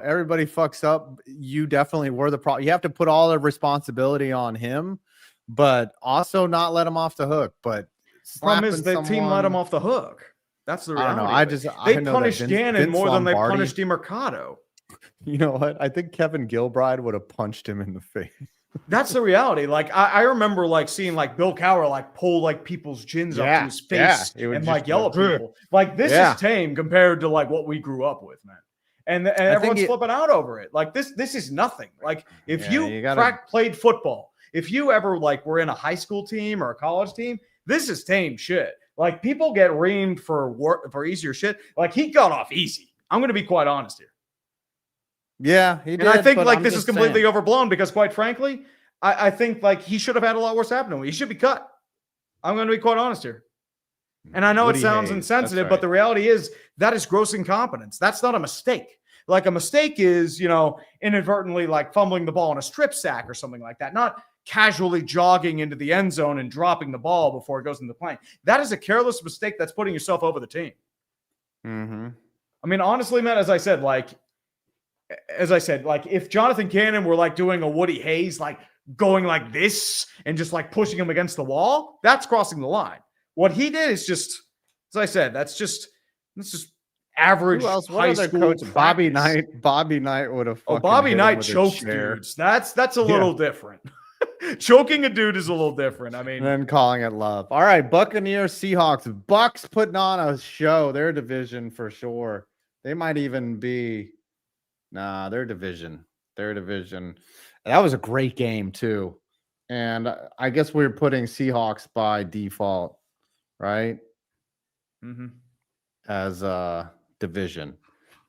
everybody fucks up. You definitely were the problem. You have to put all the responsibility on him, but also not let him off the hook. But the problem is slapping the team let him off the hook. That's the I reality. don't know. of it. They punished Gannon more than they punished DiMercato. You know what? I think Kevin Gilbride would have punched him in the face. That's the reality. Like I remember like seeing like Bill Cowher like pull like people's chins up to his face it would and just like be yell like, at people. Like this Yeah. is tame compared to like what we grew up with, man. And everyone's flipping out over it. Like this is nothing. Like if you played football, if you ever like were in a high school team or a college team, this is tame shit. Like people get reamed for easier shit. Like he got off easy. I'm going to be quite honest here. Yeah, he did. And I think but like I'm this is just completely saying. overblown because quite frankly, I think like he should have had a lot worse happen to him. He should be cut. I'm going to be quite honest here. And I know it sounds insensitive, but the reality is that is gross incompetence. That's not a mistake. Like a mistake is, inadvertently like fumbling the ball in a strip sack or something like that, not casually jogging into the end zone and dropping the ball before it goes in the plane. That is a careless mistake that's putting yourself over the team. Mm-hmm. I mean, honestly, Matt, as I said, like if Jonathan Gannon were like doing a Woody Hayes, like going like this and just like pushing him against the wall, that's crossing the line. What he did is just, as I said, that's just average. Who else? What high other school coach? Bobby practice. Knight. Bobby Knight would have. Oh, Bobby Knight chokes dudes. That's a little different. Choking a dude is a little different. I mean, and then calling it love. All right, Buccaneers, Seahawks, Bucks putting on a show. Their division for sure. They might even be. Nah, their division. And that was a great game too. And I guess we're putting Seahawks by default, right? mm-hmm. As a division.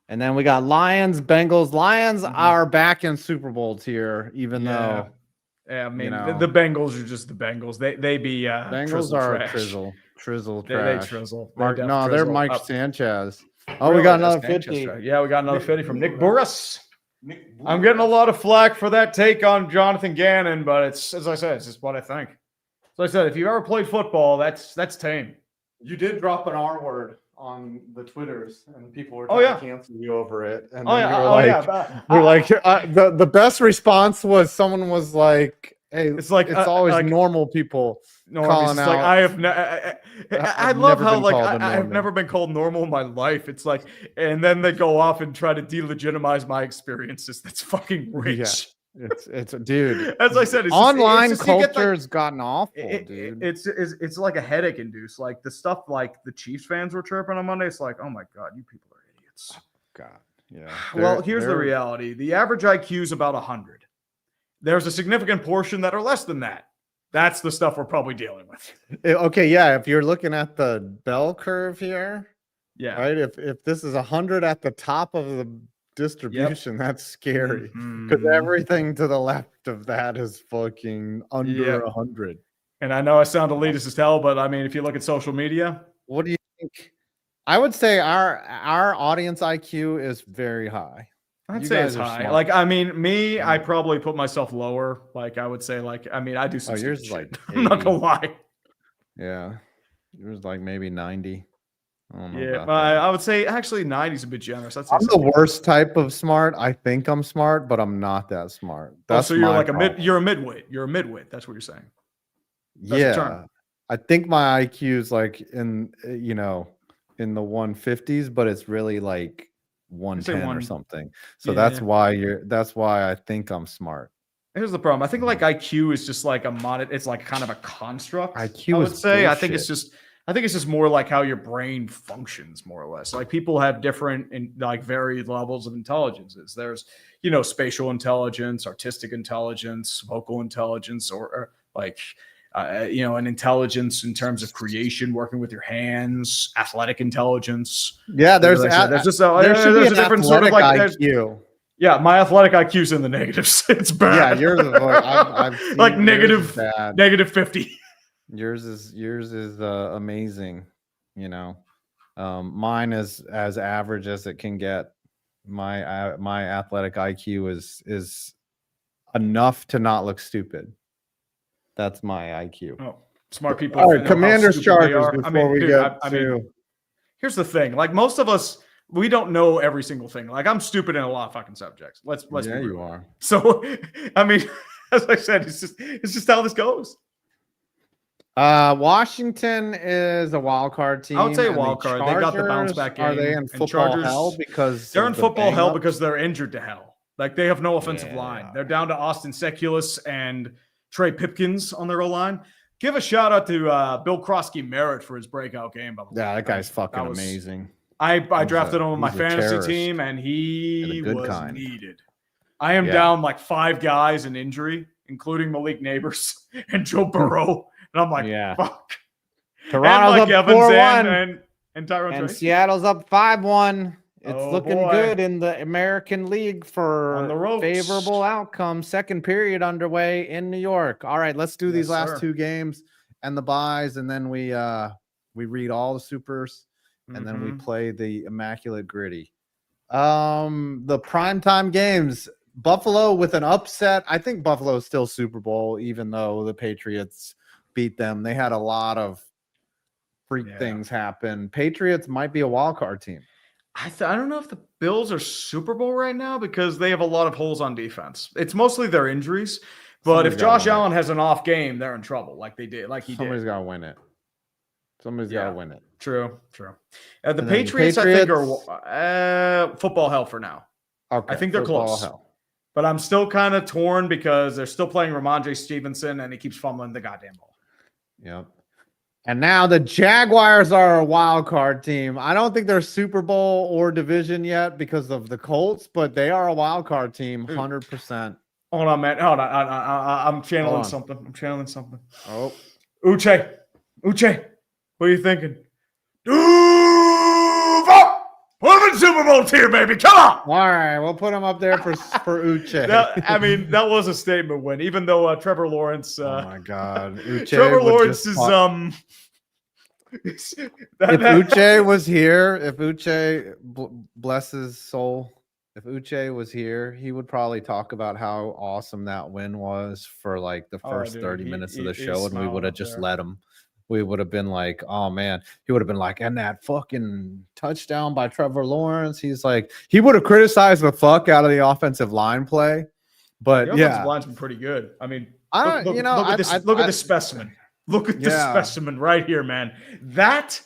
And then we got Lions, Bengals. Lions are back in Super Bowl tier, even though. Yeah, I mean, the Bengals are just the Bengals. They be Bengals are trash. Trizzle They trash. trizzle. They're Mike Sanchez. Oh, we got another 50. Yeah, we got another 50 from Nick Burris. I'm getting a lot of flack for that take on Jonathan Gannon, but it's, as I said, it's just what I think. So I said, if you ever played football, that's tame. You did drop an R word on the Twitters, and people were trying to cancel you over it. And we're like, the best response was someone was like, "Hey, it's always normal people calling out." Like I love how like I have never been called normal in my life. It's like, and then they go off and try to delegitimize my experiences. That's fucking rich. Yeah. It's dude. As I said, it's online just, culture has gotten awful, dude. It's like a headache induced. Like the stuff like the Chiefs fans were chirping on Monday. It's like, oh my god, you people are idiots. Oh, god, yeah. Well, here's the reality: the average IQ is about 100. There's a significant portion that are less than that. That's the stuff we're probably dealing with. Okay, yeah. If you're looking at the bell curve here, yeah, right. If this is 100 at the top of the distribution, that's scary because everything to the left of that is fucking under 100. And I know I sound elitist as hell, but I mean, if you look at social media, what do you think? I would say our audience IQ is very high. I'd say it's high. Smart. Like, I mean, me, I probably put myself lower. Like, I would say, like, I mean, I do some yours shit. Like I'm not gonna lie. Yeah, yours like maybe 90. Yeah, I would say actually 90 is a bit generous. I'm the worst type of smart. I think I'm smart, but I'm not that smart. That's so you're like you're a midweight. You're a midweight. That's what you're saying. That's I think my IQ is like in the 150s, but it's really like 110 or something. So Yeah. that's why I think I'm smart. Here's the problem. I think like IQ is just like it's like kind of a construct. IQ I would is say. bullshit. I think it's just more like how your brain functions, more or less. Like people have different and like varied levels of intelligences. There's, spatial intelligence, artistic intelligence, vocal intelligence, or like, an intelligence in terms of creation, working with your hands, athletic intelligence. Yeah, there's a different sort of like IQ. Yeah, my athletic IQ's in the negatives. It's bad. Yeah, yours is I've seen like negative 50. Yours is amazing. Mine is as average as it can get. My athletic IQ is enough to not look stupid. That's my IQ. Oh, smart people. All right, Commanders Chargers before we get to. Here's the thing. Like most of us, we don't know every single thing. Like I'm stupid in a lot of fucking subjects. Let's yeah, be real. You are. So, as I said, it's just how this goes. Washington is a wild card team. I would say a wild card. They got the bounce back game. Are they in football hell because they're in football hell because they're injured to hell? Like they have no offensive line. They're down to Austin Seculus and Trey Pipkins on their O-line. Give a shout out to Bill Krosky-Merritt for his breakout game. By the way. Yeah, that guy's fucking amazing. I drafted him on my fantasy team, and he was needed. I am down like 5 guys in injury, including Malik Neighbors and Joe Burrow. And I'm like, fuck. Toronto's and up 4-1. And Tyrone and Tracy. Seattle's up 5-1. It's looking good in the American League for favorable outcome. Second period underway in New York. All right, let's do these last 2 games and the buys, and then we read all the supers, and then we play the Immaculate Gritty. The primetime games. Buffalo with an upset. I think Buffalo is still Super Bowl, even though the Patriots beat them. They had a lot of freak things happen. Patriots might be a wild card team. I don't know if the Bills are Super Bowl right now because they have a lot of holes on defense. It's mostly their injuries. But if Josh Allen has an off game, they're in trouble like he did. Somebody's got to win it. Somebody's got to win it. True. The Patriots, I think, are football hell for now. Okay, I think they're close. Hell. But I'm still kind of torn because they're still playing Ramondre Stevenson, and he keeps fumbling the goddamn ball. Yep. And now the Jaguars are a wild card team. I don't think they're Super Bowl or division yet because of the Colts, but they are a wild card team, 100%. Hold on, man. Hold on. I'm channeling something. Oh. Uche, what are you thinking? Put him in Super Bowl tier, baby. Come on. All right, we'll put him up there for Uche. That was a statement win, even though Trevor Lawrence. Oh my God, Uche Trevor Lawrence is If Uche was here, if Uche, bless his soul, if Uche was here, he would probably talk about how awesome that win was for like the first 30 minutes of the show, and we would have just let him. We would have been like, oh man, he would have been like, and that fucking touchdown by Trevor Lawrence. He's like, he would have criticized the fuck out of the offensive line play, but the offensive line's been pretty good. I mean, look at the specimen. Look at the specimen right here, man. That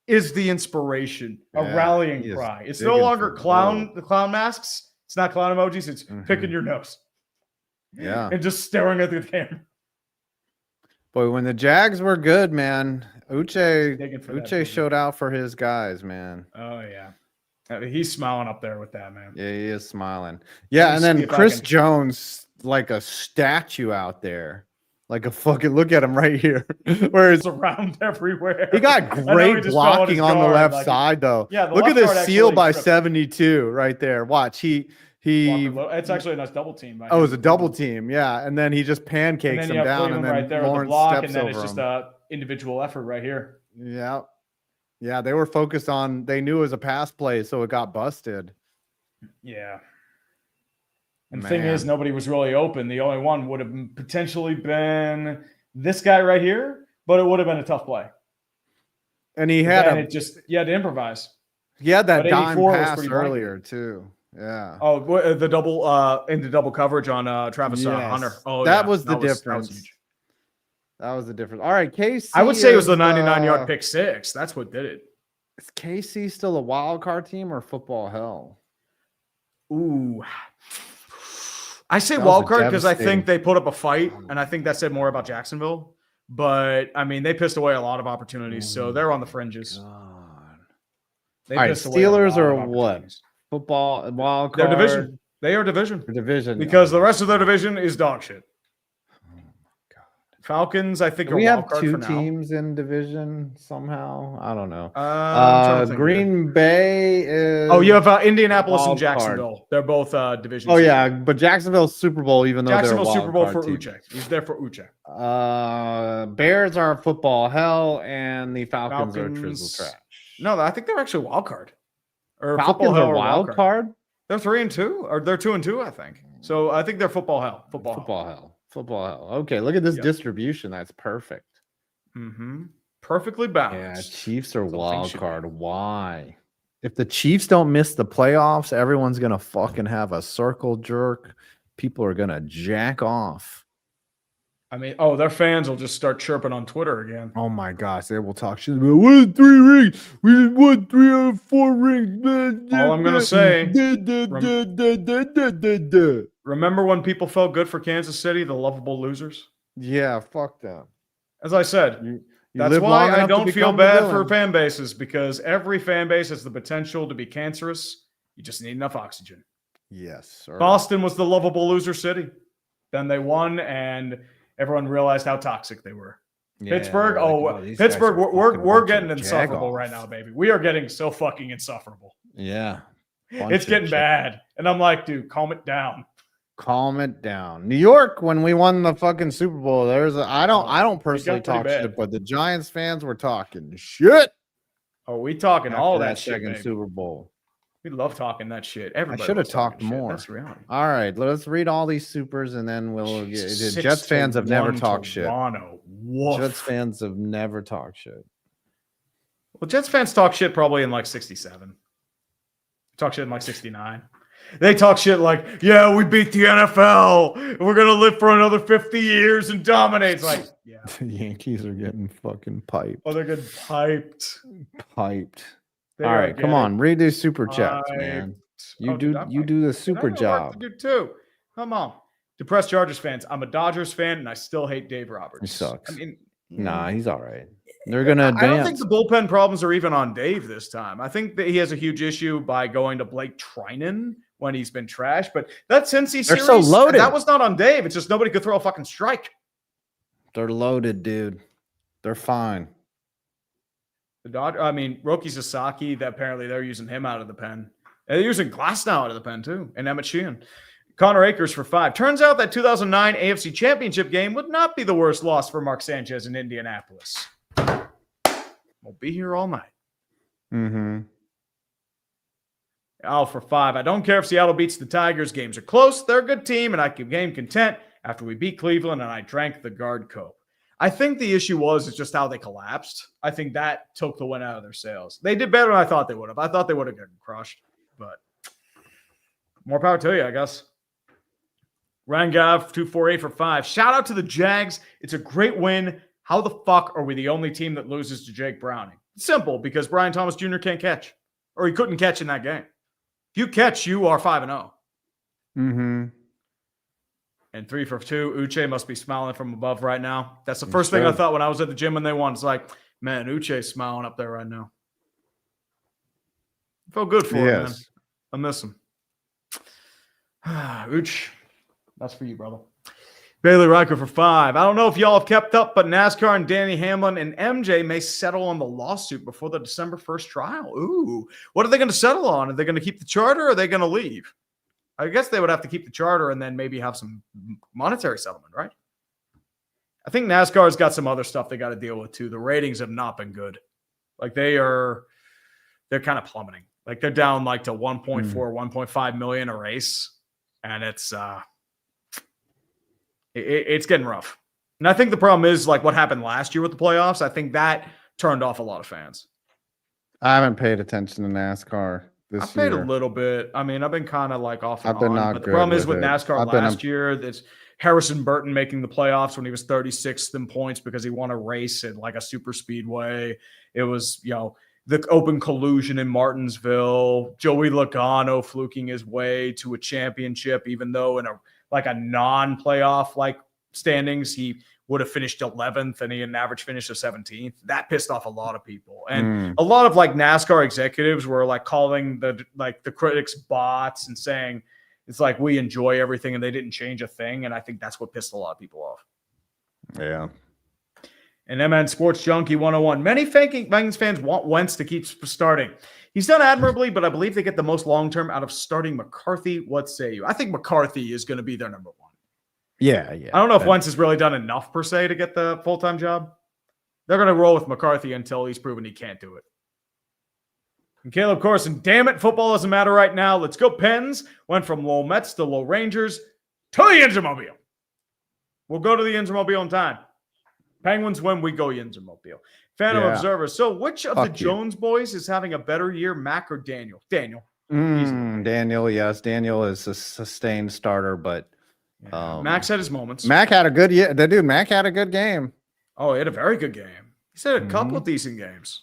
is the inspiration, a rallying cry. It's no longer the clown masks. It's not clown emojis. It's picking your nose. Yeah. And just staring at the camera. Boy, when the Jags were good, man, Uche showed out for his guys, man. Oh, yeah. He's smiling up there with that, man. Yeah, he is smiling. Yeah, and then Chris Jones, like a statue out there. Like a fucking, look at him right here. Where it's around everywhere. He got great blocking on the left side, though. Yeah, look at this seal by 72 right there. Watch, it's actually a nice double team. It was a double team, yeah. And then he just pancakes him down, and then right there Lawrence with the block, steps and then over it's just an individual effort right here. Yeah, yeah. They were focused on. They knew it was a pass play, so it got busted. Yeah. And the thing is, nobody was really open. The only one would have potentially been this guy right here, but it would have been a tough play. And he had you had to improvise. He had that dime pass earlier too. Yeah. Oh, the double into double coverage on Travis Hunter. Oh, that was the difference. That was the difference. All right, KC. I would say it was the 99-yard pick six. That's what did it. Is KC still a wild card team or football hell? Ooh. I say That was wild a card because I think devastating- they put up a fight, and I think that said more about Jacksonville. But, I mean, they pissed away a lot of opportunities, so they're on the fringes. God. They All right, pissed away a Steelers lot are of what? opportunities. Football, wild Their card. division. They are division. Their division. Because the rest of their division is dog shit. Oh my God. Falcons, I think, Do are we wild have card two for now. teams in division somehow? I don't know. I'm trying to think of it. Green Bay is. Oh, you have Indianapolis and wild card. Jacksonville. They're both division. Oh yeah, but Jacksonville's Super Bowl, even though Jacksonville they're a Super Bowl wild for card team. Uche. He's there for Uche. Bears are football hell, and the Falcons are Falcons- trizzle trash. No, I think they're actually wild card. Or Falcons football hell are or wild card. They're 3-2, or they're 2-2, I think. So I think they're football hell. Football hell. Football hell. Okay, look at this Yep. distribution. That's perfect. Mm-hmm. Perfectly Yeah, balanced. Chiefs are Something wild should card. Why? If the Chiefs don't miss the playoffs, everyone's gonna fucking have a circle jerk. People are gonna jack off. I mean, their fans will just start chirping on Twitter again. Oh my gosh, they will talk shit about what is 3 rings? We just won 3 out of 4 rings. All I'm gonna say, remember when people felt good for Kansas City, the lovable losers? Yeah, fuck them. As I said, You that's live why long I enough to don't feel become the bad for villain. fan bases, because every fan base has the potential to be cancerous. You just need enough oxygen. Yes, sir. Boston was the lovable loser city. Then they won, and everyone realized how toxic they were. Yeah, Pittsburgh, they're like, these Pittsburgh, guys are we're fucking we're bunch of getting insufferable right jagoffs. now, baby. We are getting so fucking insufferable. Yeah. It's getting bad. And I'm like, dude, calm it down. Calm it down. New York, when we won the fucking Super Bowl, I don't personally pretty talk bad. shit, but the Giants fans were talking shit. Oh, we talking After all that that shit, second baby. Super Bowl. We love talking that shit. Everybody should have loves talking talked shit. more. That's reality. All right, let's read all these supers and then we'll get Jesus, Jets fans have never 6-1 talked shit. Toronto. Woof. Jets fans have never talked shit. Well, Jets fans talk shit probably in like 67. Talk shit in like 69. They talk shit like, yeah, we beat the NFL. We're going to live for another 50 years and dominate. It's like, yeah. The Yankees are getting fucking piped. Oh, they're getting piped. Piped. They All are right, come getting on, read these super chats, piped. man. You Oh, do dude, I'm you like, do the I super got work job. to do too. Come on. Depressed Chargers fans. I'm a Dodgers fan, and I still hate Dave Roberts. He sucks. I mean, Nah, he's all right. They're gonna I don't think advance. the bullpen problems are even on Dave this time. I think that he has a huge issue by going to Blake Trinan when he's been trashed. But that Cincy They're series, so loaded. that was not on Dave. It's just nobody could throw a fucking strike. They're loaded, dude. They're fine. Roki Sasaki, that apparently they're using him out of the pen. And they're using Glass now out of the pen too, and Emmett Sheehan. Connor Akers for 5. Turns out that 2009 AFC Championship game would not be the worst loss for Mark Sanchez in Indianapolis. We'll be here all night. Mm-hmm. Al for 5. I don't care if Seattle beats the Tigers. Games are close. They're a good team, and I can game content after we beat Cleveland and I drank the guard coke. I think the issue is just how they collapsed. I think that took the win out of their sails. They did better than I thought they would have. I thought they would have gotten crushed, but more power to you, I guess. Rangav 248 for 5. Shout out to the Jags. It's a great win. How the fuck are we the only team that loses to Jake Browning? Simple, because Brian Thomas Jr. can't catch, or he couldn't catch in that game. If you catch, you are 5-0. Mm-hmm. And 3 for 2. Uche must be smiling from above right now. That's the first thing I thought when I was at the gym when they won. It's like, man, Uche's smiling up there right now. Felt good for him, man. I miss him. Uche, that's for you, brother. Bailey Riker for 5. I don't know if y'all have kept up, but NASCAR and Danny Hamlin and MJ may settle on the lawsuit before the December 1st trial. Ooh, what are they going to settle on? Are they going to keep the charter or are they going to leave? I guess they would have to keep the charter and then maybe have some monetary settlement, right? I think NASCAR's got some other stuff they got to deal with too. The ratings have not been good. Like they're kind of plummeting. Like they're down like to 1.4, 1.5 million a race. And it's getting rough. And I think the problem is like what happened last year with the playoffs. I think that turned off a lot of fans. I haven't paid attention to NASCAR this I've paid year. a little bit. I mean, I've been kind of like off and I've been on. not But the good problem is with with it. NASCAR I've been last year, there's Harrison Burton making the playoffs when he was 36th in points because he won a race at like a super speedway. It was, the open collusion in Martinsville, Joey Logano fluking his way to a championship, even though in a non-playoff like standings, he would have finished 11th and he had an average finish of 17th. That pissed off a lot of people. And a lot of like NASCAR executives were like calling the critics bots and saying it's like we enjoy everything and they didn't change a thing. And I think that's what pissed a lot of people off. Yeah. And MN Sports Junkie 101. Many Vikings fans want Wentz to keep starting. He's done admirably, but I believe they get the most long-term out of starting McCarthy. What say you? I think McCarthy is going to be their number one. Yeah. I don't know if Wentz has really done enough per se to get the full-time job. They're going to roll with McCarthy until he's proven he can't do it. And Caleb Corson, damn it, football doesn't matter right now. Let's go Pens. Went from low Mets to low Rangers to the Yinzermobile. We'll go to the Yinzermobile in time. Penguins win, we go Yinzermobile. Phantom Observer. So which of the Jones boys is having a better year, Mac or Daniel? Daniel. Daniel, yes. Daniel is a sustained starter, but Max had his moments. Mac had a good year. Dude, Mac had a good game. Oh, he had a very good game. He's had a couple of decent games.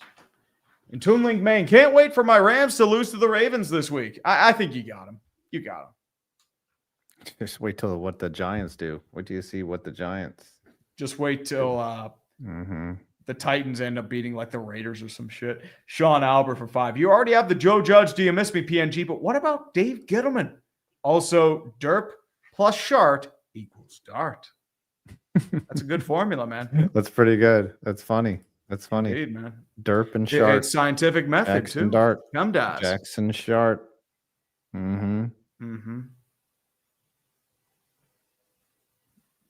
And Toon Link Main, can't wait for my Rams to lose to the Ravens this week. I think you got him. You got him. Just wait till what the Giants do. Wait till you see what the Giants. Just wait till the Titans end up beating like the Raiders or some shit. Sean Albert for 5. You already have the Joe Judge, do you miss me, PNG? But what about Dave Gittleman? Also, Derp plus Shart equals Dart. That's a good formula, man. That's pretty good. That's funny. That's funny. Indeed, man. Derp and Shart. It's scientific method, Jackson too. Dart. Come to Jackson Shart.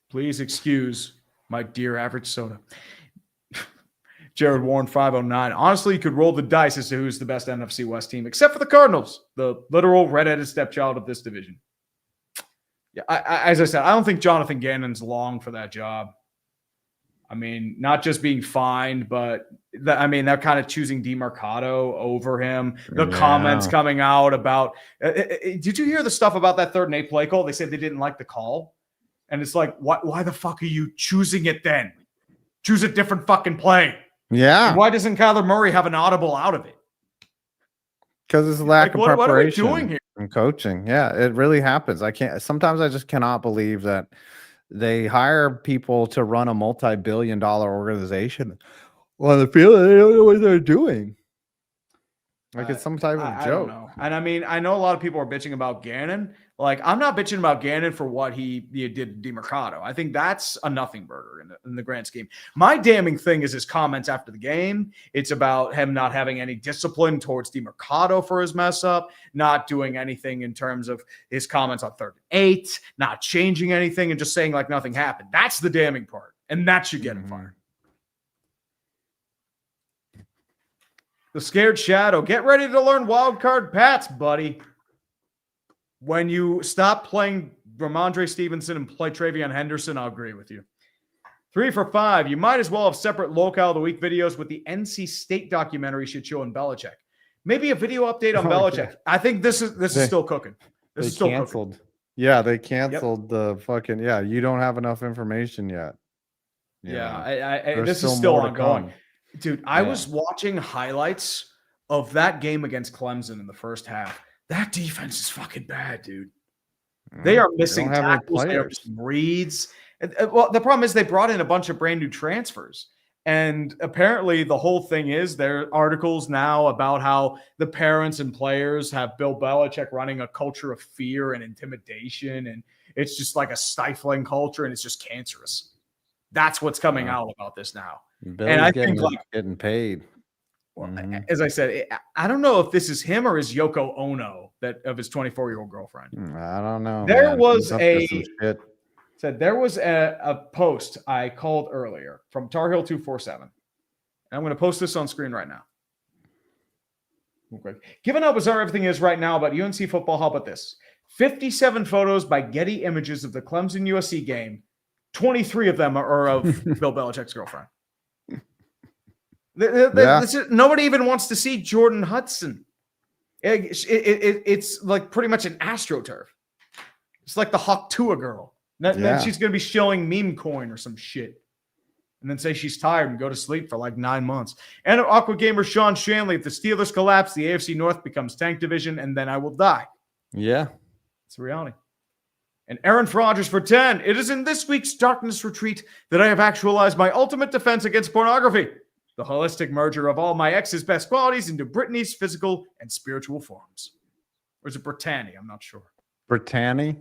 Please excuse my dear average soda. Jared Warren 509. Honestly, you could roll the dice as to who's the best NFC West team, except for the Cardinals, the literal red-headed stepchild of this division. Yeah, as I said, I don't think Jonathan Gannon's long for that job. I mean, not just being fined, but they're kind of choosing DeMarcado over him. The comments coming out about, did you hear the stuff about that 3rd and 8 play call? They said they didn't like the call. And it's like, why the fuck are you choosing it then? Choose a different fucking play. Yeah. And why doesn't Kyler Murray have an audible out of it? Because it's a lack of preparation. What are we doing here? And coaching. Yeah, it really happens. Sometimes I just cannot believe that they hire people to run a multi-billion-dollar organization on the field. They don't know what they're doing. Like it's some type of joke. I don't know. And I mean, I know a lot of people are bitching about Gannon. Like, I'm not bitching about Gannon for what he did to DeMarcado. I think that's a nothing burger in the grand scheme. My damning thing is his comments after the game. It's about him not having any discipline towards DeMarcado for his mess up, not doing anything in terms of his comments on 3rd and 8, not changing anything and just saying like nothing happened. That's the damning part. And that should get him fired. The Scared Shadow. Get ready to learn wild card Pats, buddy. When you stop playing Ramondre Stevenson and play Travion Henderson, I'll agree with you. 3 for 5. You might as well have separate Locale of the Week videos with the NC State documentary shit show in Belichick. Maybe a video update on Belichick. Yeah. I think this is still cooking. This is still canceled. Cooking. Yeah, they canceled the fucking. Yeah, you don't have enough information yet. This is still ongoing. Dude, I was watching highlights of that game against Clemson in the first half. That defense is fucking bad, dude. They are missing tackles. They are missing reads. Well, the problem is they brought in a bunch of brand new transfers. And apparently the whole thing is there are articles now about how the parents and players have Bill Belichick running a culture of fear and intimidation. And it's just like a stifling culture and it's just cancerous. That's what's coming out about this now. And I think getting paid. Well, as I said, I don't know if this is him or is Yoko Ono of his 24-year-old girlfriend. I don't know. There was a post I called earlier from Tar Heel 247. And I'm going to post this on screen right now. Okay. Given how bizarre everything is right now about UNC football, how about this? 57 photos by Getty Images of the Clemson USC game. 23 of them are of Bill Belichick's girlfriend. Nobody even wants to see Jordan Hudson. It's like pretty much an AstroTurf. It's like the Hawk Tua girl. Then she's going to be showing meme coin or some shit. and then say she's tired and go to sleep for like 9 months. And Aqua Gamer Sean Shanley, if the Steelers collapse, the AFC North becomes tank division, and then I will die. Yeah. It's a reality. And Aaron Rogers for 10. It is in this week's Darkness Retreat that I have actualized my ultimate defense against pornography. The holistic merger of all my ex's best qualities into Brittany's physical and spiritual forms. Or is it Brittany? I'm not sure. Brittany?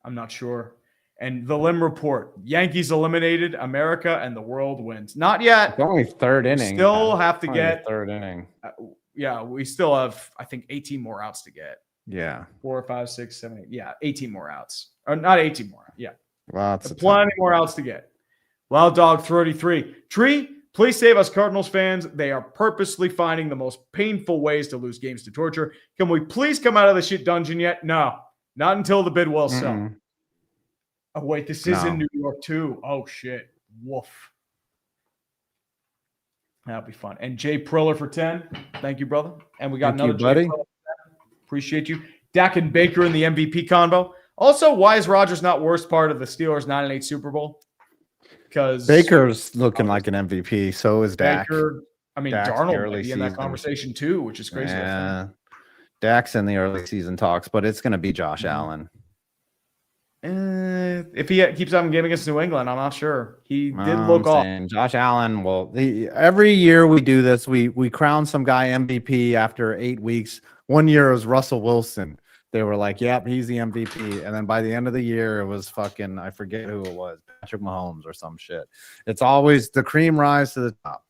I'm not sure. And the Lim Report. Yankees eliminated, America and the world wins. Not yet. It's only third inning. Still have to get. Third inning. Yeah, we still have, I think, 18 more outs to get. Yeah. 4, 5, 6, 7, 8. Yeah, 18 more outs. Or not 18 more. Yeah. Lots of plenty more outs to get. Wild Dog 33. Tree, please save us Cardinals fans. They are purposely finding the most painful ways to lose games to torture. Can we please come out of the shit dungeon yet? No. Not until the bid will sell. Oh, wait. This is in New York, too. Oh, shit. Woof. That'll be fun. And Jay Priller for 10. Thank you, brother. And we got another buddy. Jay Priller. Appreciate you. Dak and Baker in the MVP combo. Also, why is Rodgers not worst part of the Steelers 9-8 Super Bowl? Because Baker's looking like an MVP. So is Dak. Baker, I mean, Dak's Darnold early might be in that season. conversation too, which is crazy. Yeah. Dak's in the early season talks, but it's going to be Josh Allen. If he keeps having a game against New England, I'm not sure. He did look off. Josh Allen, well, every year we do this. We crown some guy MVP after 8 weeks. 1 year it was Russell Wilson. They were like, yep, he's the MVP. And then by the end of the year, it was fucking, I forget who it was, Patrick Mahomes or some shit. It's always the cream rise to the top.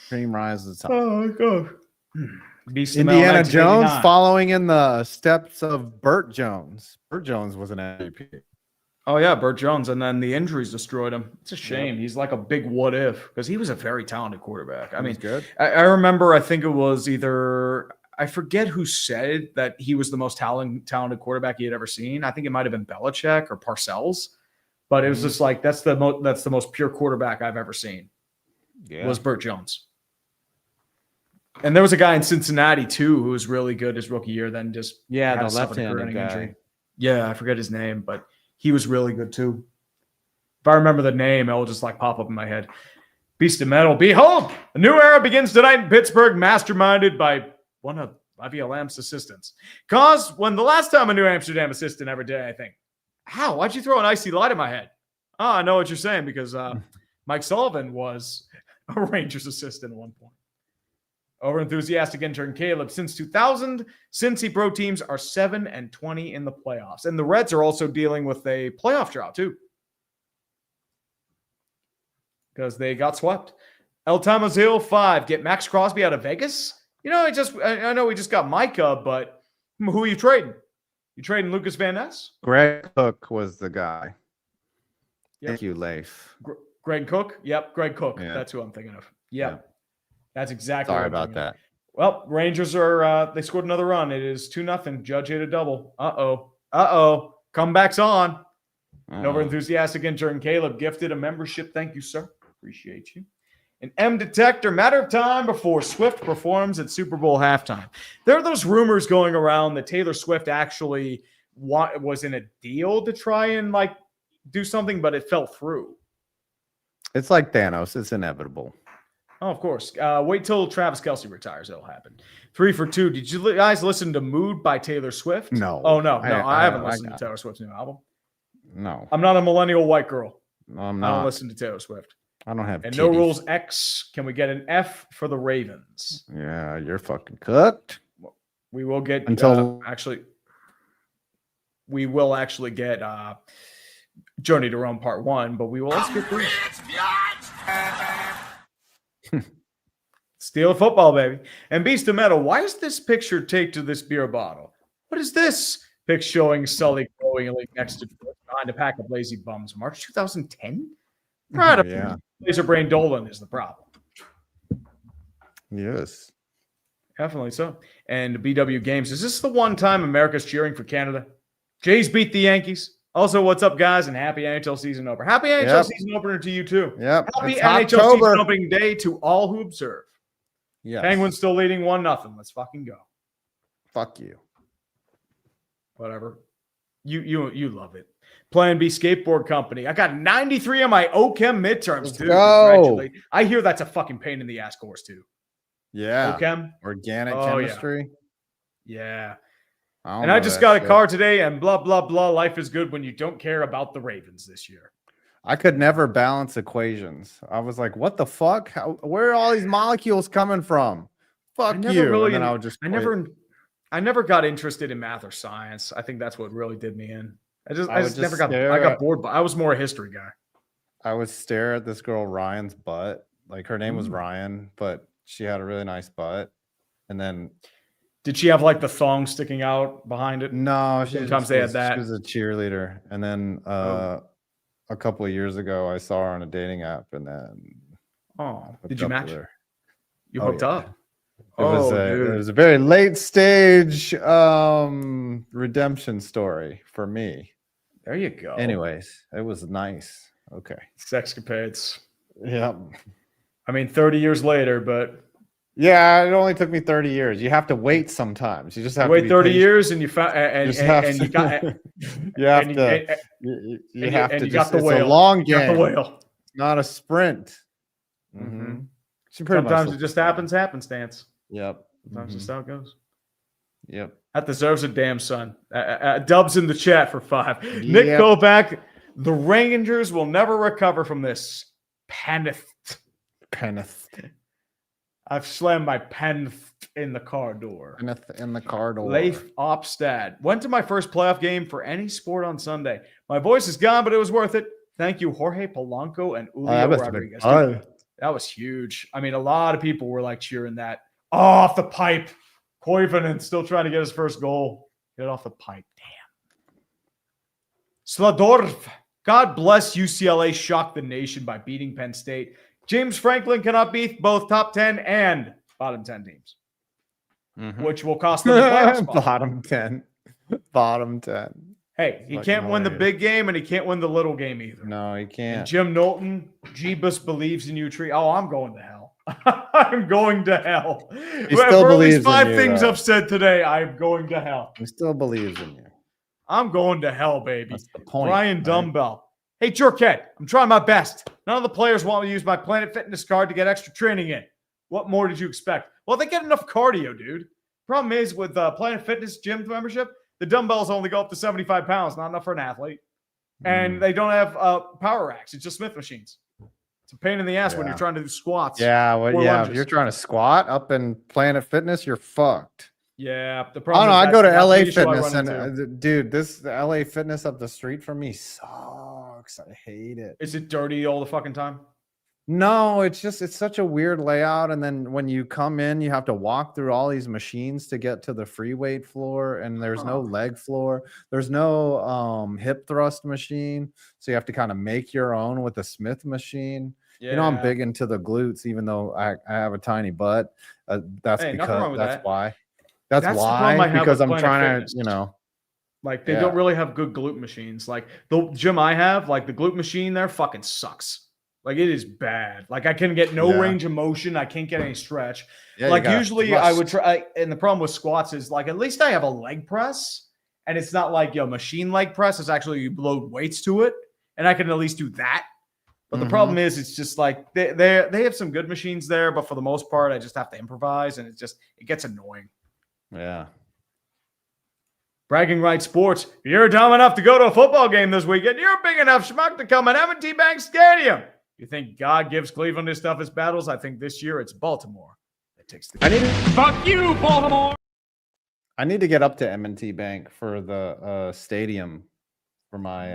Cream rise to the top. Oh, God. Indiana Jones following in the steps of Burt Jones. Burt Jones was an MVP. Oh, yeah, Burt Jones. And then the injuries destroyed him. It's a shame. Yep. He's like a big what if because he was a very talented quarterback. I mean, good. I remember, I think it was either, I forget who said that he was the most talented quarterback he had ever seen. I think it might have been Belichick or Parcells. But it was just like, that's the most pure quarterback I've ever seen. Yeah. Was Burt Jones. And there was a guy in Cincinnati, too, who was really good his rookie year, then just the left-handed guy. Injury. Yeah, I forget his name, but he was really good, too. If I remember the name, it'll just like pop up in my head. Beast of Metal. Behold, a new era begins tonight in Pittsburgh, masterminded by one of Ivy Lamb's assistants. Cause when the last time a New Amsterdam assistant ever did anything, how? Why'd you throw an icy light in my head? Oh, I know what you're saying because Mike Sullivan was a Rangers assistant at one point. Over-enthusiastic intern Caleb. Since 2000, Cincy Pro teams are 7-20 in the playoffs. And the Reds are also dealing with a playoff drought, too. Because they got swept. El Tamazil 5. Get Max Crosby out of Vegas? You know, I know we just got Micah, but who are you trading? You trading Lucas Van Ness? Greg Cook was the guy. Yep. Thank you, Leif. Greg Cook? Yep, Greg Cook. Yeah. That's who I'm thinking of. Yep. That's exactly. Sorry about that. Well, Rangers are they scored another run. It is 2-0. Judge hit a double. Uh-oh. Comebacks on. An over-enthusiastic intern Caleb gifted a membership. Thank you, sir. Appreciate you. An M Detector, matter of time before Swift performs at Super Bowl halftime. There are those rumors going around that Taylor Swift actually was in a deal to try and like do something, but it fell through. It's like Thanos. It's inevitable. Oh, of course. Wait till Travis Kelce retires. It'll happen. 3 for 2. Did you guys listen to Mood by Taylor Swift? No. Oh, no. I haven't listened to Taylor Swift's new album. No. I'm not a millennial white girl. No, I'm not. I don't listen to Taylor Swift. I don't have And titties. No Rules X. Can we get an F for the Ravens? Yeah, you're fucking cooked. We will get until we will actually get Journey to Rome Part 1, but we will also get through. Steal football, baby. And Beast of Metal, why is this picture taped to this beer bottle? What is this? Pic showing Sully growing next to behind a pack of lazy bums. March 2010? Right. Yeah. Laser Brain Dolan is the problem. Yes. Definitely so. And BW Games. Is this the one time America's cheering for Canada? Jays beat the Yankees. Also, what's up, guys? And happy NHL season opener. Happy NHL season opener to you, too. Yep. Happy NHL season opening day to all who observe. Yes. Penguins still leading 1-0. Let's fucking go. Fuck you. Whatever. You love it. Plan B Skateboard Company. I got 93 on my OChem midterms, dude. Go. Congratulations. I hear that's a fucking pain in the ass course, too. Yeah. OChem? Organic Oh, chemistry. Yeah. And I just got a car today and blah, blah, blah. Life is good when you don't care about the Ravens this year. I could never balance equations. I was like, what the fuck? Where are all these molecules coming from? Fuck you. Really, and then I would just I never got interested in math or science. I think that's what really did me in. I got bored, but I was more a history guy. I would stare at this girl Ryan's butt. Like her name was Ryan, but she had a really nice butt. And then did she have like the thong sticking out behind it? No, sometimes they had that. She was a cheerleader. And then a couple of years ago I saw her on a dating app and then did you match? You hooked up? It was a very late stage redemption story for me. There you go. Anyways, it was nice. Okay. Sexcapades. Yep. I mean, 30 years later, but yeah, it only took me 30 years. You have to wait sometimes. You just have to wait 30 years and you found you got you got the whale. It's a long game. You got the whale. Not a sprint. Mm-hmm. Sometimes it just happens happenstance. Yep. Sometimes that's how it goes. Yep. That deserves a damn son. Dubs in the chat for 5. Nick Kovac, the Rangers will never recover from this. Peneth. I've slammed my pen in the car door. In the car door. Leif Opstad. Went to my first playoff game for any sport on Sunday. My voice is gone, but it was worth it. Thank you, Jorge Polanco and Julio Rodriguez. That was huge. I mean, a lot of people were like cheering that. Off the pipe. Koivunen still trying to get his first goal. Get it off the pipe. Damn. Sladorf. God bless UCLA shocked the nation by beating Penn State. James Franklin cannot beat both top 10 and bottom 10 teams, which will cost them the playoff spot. Bottom 10. Hey, he can't win the big game and he can't win the little game either. No, he can't. And Jim Knowlton, Jeebus believes in you, Tree. Oh, I'm going to hell. I'm going to hell. He still for believes at least 5 in you, things though. I've said today, I'm going to hell. He still believes in you. I'm going to hell, baby. That's the point. Brian Dumbbell. Hey, Jerkhead, I'm trying my best. None of the players want me to use my Planet Fitness card to get extra training in. What more did you expect? Well, they get enough cardio, dude. Problem is with Planet Fitness gym membership, the dumbbells only go up to 75 pounds, not enough for an athlete. And they don't have power racks. It's just Smith machines. It's a pain in the ass when you're trying to do squats. If you're trying to squat up in Planet Fitness, you're fucked. Yeah, the problem. I go to LA Fitness and dude, the LA Fitness up the street from me sucks. I hate it. Is it dirty all the fucking time? No, it's such a weird layout. And then when you come in, you have to walk through all these machines to get to the free weight floor, and there's no leg floor. There's no hip thrust machine. So you have to kind of make your own with a Smith machine. Yeah. You know, I'm big into the glutes, even though I have a tiny butt. That's why. That's why, because I'm trying to, like they don't really have good glute machines. Like the gym I have, like the glute machine there fucking sucks. Like it is bad. Like I can get no range of motion. I can't get any stretch. Yeah, like usually I would try. And the problem with squats is like, at least I have a leg press and it's not like, machine leg press. It's actually you load weights to it and I can at least do that. But the problem is it's just like they have some good machines there, but for the most part, I just have to improvise and it gets annoying. Yeah. Bragging Rights Sports. You're dumb enough to go to a football game this weekend. You're a big enough schmuck to come at M&T Bank Stadium. You think God gives Cleveland his toughest battles? I think this year it's Baltimore that takes the. Fuck you, Baltimore. I need to get up to M&T Bank for the stadium for my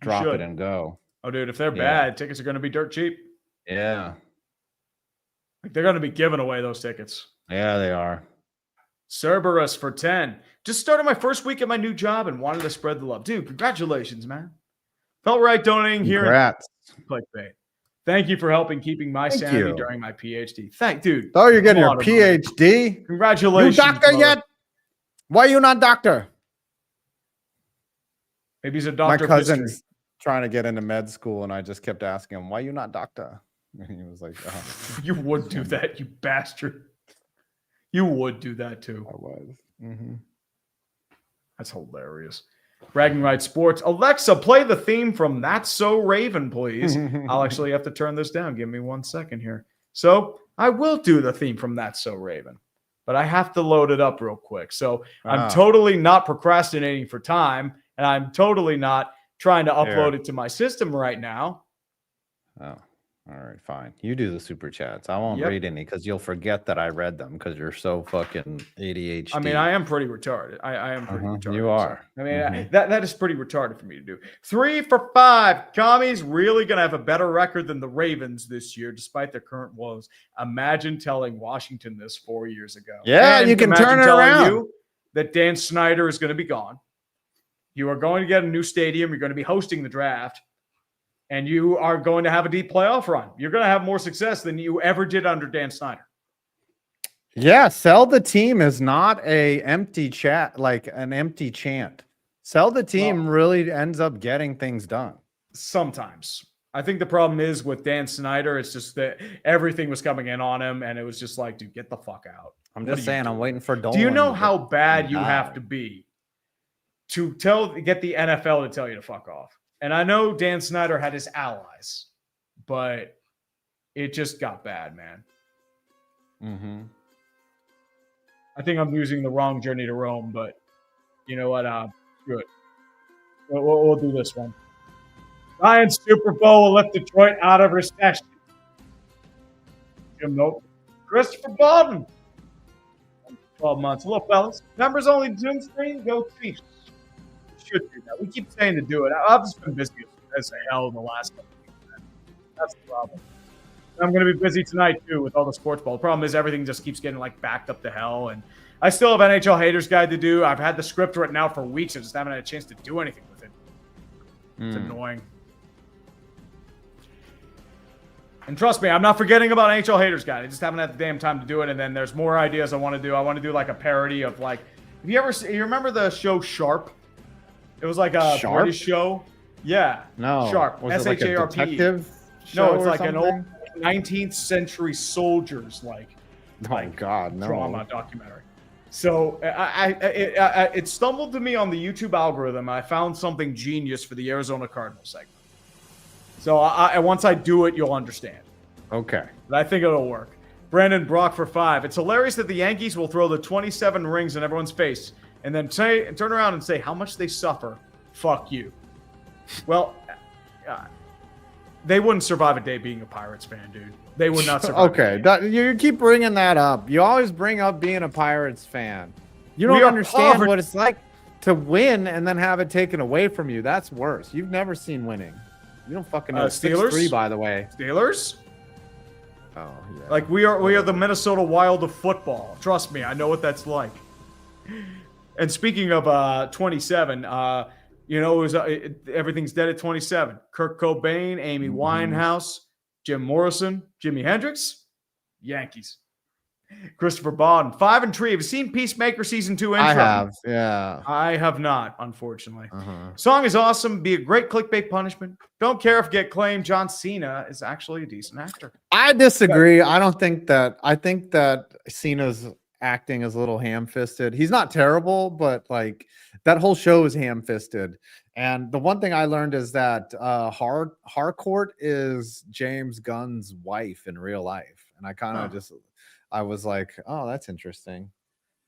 drop it and go. Oh, dude, if they're bad, tickets are going to be dirt cheap. Yeah. Like they're going to be giving away those tickets. Yeah, they are. Cerberus for 10. Just started my first week at my new job and wanted to spread the love. Dude, congratulations, man. Felt right donating here. Congrats. Clickbait. Thank you for helping keeping my sanity during my PhD. Dude. Oh, you're getting your PhD? Money. Congratulations. You doctor yet? Why are you not doctor? Maybe he's a doctor. My cousin's trying to get into med school, and I just kept asking him, why are you not doctor? And he was like, You would do that, you bastard. You would do that too. I was. That's hilarious. Bragging Rights Sports. Alexa, play the theme from That's So Raven, please. I'll actually have to turn this down. Give me 1 second here. So I will do the theme from That's So Raven, but I have to load it up real quick. So I'm totally not procrastinating for time, and I'm totally not trying to upload it to my system right now. Oh, all right, fine. You do the super chats. I won't read any because you'll forget that I read them because you're so fucking ADHD. I mean, I am pretty retarded. I am pretty retarded. You are. So, I mean, that is pretty retarded for me to do. 3 for 5. Commies really going to have a better record than the Ravens this year, despite their current woes. Imagine telling Washington this 4 years ago. Yeah, and you can turn it around. You that Dan Snyder is going to be gone. You are going to get a new stadium. You're going to be hosting the draft. And you are going to have a deep playoff run. You're going to have more success than you ever did under Dan Snyder. Yeah, sell the team is not a empty chat, like an empty chant. Sell the team really ends up getting things done. Sometimes. I think the problem is with Dan Snyder, it's just that everything was coming in on him, and it was just like, dude, get the fuck out. I'm just saying, I'm waiting for Dolan. Do you know how bad you have to be to get the NFL to tell you to fuck off? And I know Dan Snyder had his allies, but it just got bad, man. Mm-hmm. I think I'm using the wrong journey to Rome, but you know what? Screw it. We'll do this one. Giants Super Bowl will lift Detroit out of recession. Jim Nope. Christopher Baldwin. 12 months. Hello, fellas. Members only Zoom screen. Go Chiefs. Should do that. We keep saying to do it. I've just been busy as hell in the last couple of weeks, man. That's the problem. I'm going to be busy tonight, too, with all the sports ball. The problem is everything just keeps getting, like, backed up to hell. And I still have NHL Haters Guide to do. I've had the script written out for weeks. I just haven't had a chance to do anything with it. It's annoying. And trust me, I'm not forgetting about NHL Haters Guide. I just haven't had the damn time to do it. And then there's more ideas I want to do. I want to do, like, a parody of, like, you remember the show Sharp? It was like a British show. Yeah. No. Sharp. Was it SHARP. like a detective show no, it's like something? an old 19th century soldiers drama documentary. So it stumbled to me on the YouTube algorithm. I found something genius for the Arizona Cardinals segment. So once I do it, you'll understand. Okay. But I think it'll work. Brandon Brock for 5. It's hilarious that the Yankees will throw the 27 rings in everyone's face and then turn around and say how much they suffer. Fuck you. Well, they wouldn't survive a day being a Pirates fan, dude. They would not survive. Okay, you keep bringing that up. You always bring up being a Pirates fan. You don't understand what it's like to win and then have it taken away from you. That's worse. You've never seen winning. You don't fucking know. Steelers? 6-3, by the way. Steelers? Oh, yeah. Like we are the Minnesota Wild of football. Trust me, I know what that's like. And speaking of 27, everything's dead at 27. Kurt Cobain, Amy Winehouse, Jim Morrison, Jimi Hendrix, Yankees. Christopher Bawden, 5 and 3. Have you seen Peacemaker season 2 intro? I have, yeah. I have not, unfortunately. Song is awesome. Be a great clickbait punishment. Don't care if get claimed. John Cena is actually a decent actor. I disagree. I think that Cena's acting is a little ham-fisted. He's not terrible, but like that whole show is ham-fisted. And the one thing I learned is that Harcourt is James Gunn's wife in real life. And I kind of I was like, oh, that's interesting.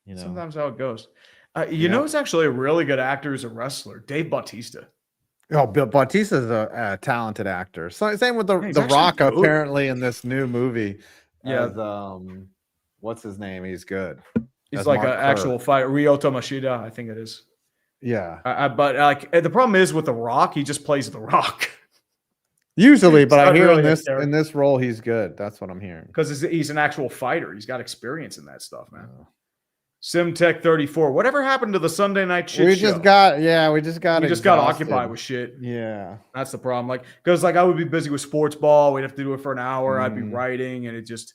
You know, sometimes how it goes. You know, who's actually a really good actor as a wrestler? Dave Bautista. Oh, Bill Bautista's a talented actor. So same with the Rock good. Apparently in this new movie. Yeah. As, what's his name? He's good. He's as like an actual fighter. Ryota Machida, I think it is. Yeah. But like the problem is with the Rock, he just plays the Rock. Usually, but I hear really in this role he's good. That's what I'm hearing. Because he's an actual fighter. He's got experience in that stuff, man. SimTech 34. Whatever happened to the Sunday night shit? We just got occupied with shit. Yeah, that's the problem. Like, because like I would be busy with sports ball. We'd have to do it for an hour. I'd be writing, and it just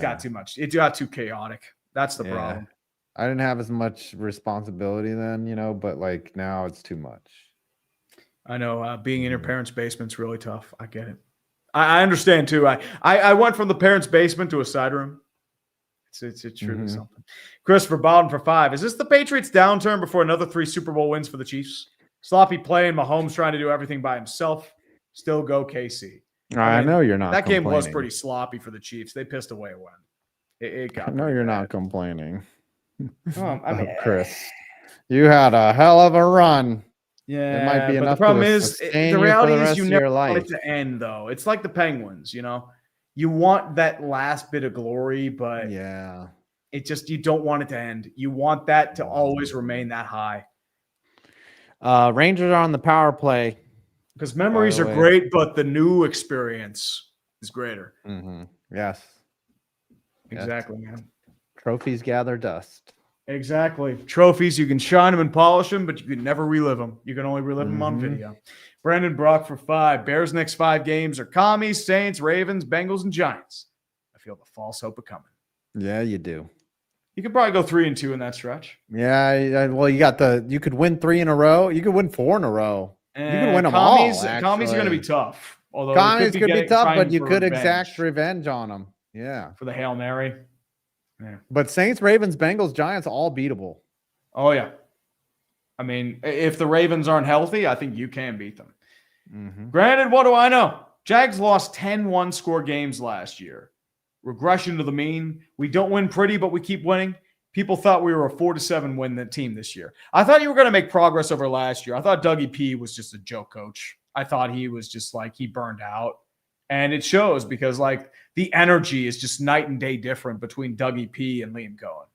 got too much. It got too chaotic. That's the problem. I didn't have as much responsibility then, but like now it's too much. I know being in your parents' basement's really tough. I get it. I understand too. I went from the parents' basement to a side room. It's truly something. Christopher Bowden for 5. Is this the Patriots' downturn before another 3 Super Bowl wins for the Chiefs? Sloppy play and Mahomes trying to do everything by himself. Still go KC. I know you're not. That game was complaining. pretty sloppy for the Chiefs. They pissed away a win. It got. I know you're bad. not complaining. I mean, Chris, you had a hell of a run. Yeah, it might be but enough. The problem to is, sustain the you reality for the is, rest you of never your want life. it to end, though. It's like the Penguins, you know. You want that last bit of glory, but Yeah, it just you don't want it to end. You want that to always remain that high. Rangers are on the power play. Because memories are way. great, but the new experience is greater. Yes, Exactly, man. trophies gather dust. Exactly. Trophies, you can shine them and polish them, but you can never relive them. You can only relive them on video. Brandon Brock for 5. Bears' next 5 games are Commies, Saints, Ravens, Bengals, and Giants. I feel the false hope of coming. Yeah, you do. You could probably go 3-2 in that stretch. Yeah, well, you could win 3 in a row. You could win 4 in a row. You could win them Commies, all. Commies are going to be tough. Although Commies could be tough, but you could revenge exact revenge on them. Yeah. for the Hail Mary. Yeah. But Saints, Ravens, Bengals, Giants, all beatable. Oh, yeah. I mean, if the Ravens aren't healthy, I think you can beat them. Granted, what do I know? Jags lost 10 one-score games last year. Regression to the mean. We don't win pretty, but we keep winning. People thought we were a 4-7 win team this year. I thought you were going to make progress over last year. I thought Dougie P was just a joke coach. I thought he was just like he burned out. And it shows because like the energy is just night and day different between Dougie P and Liam Cohen.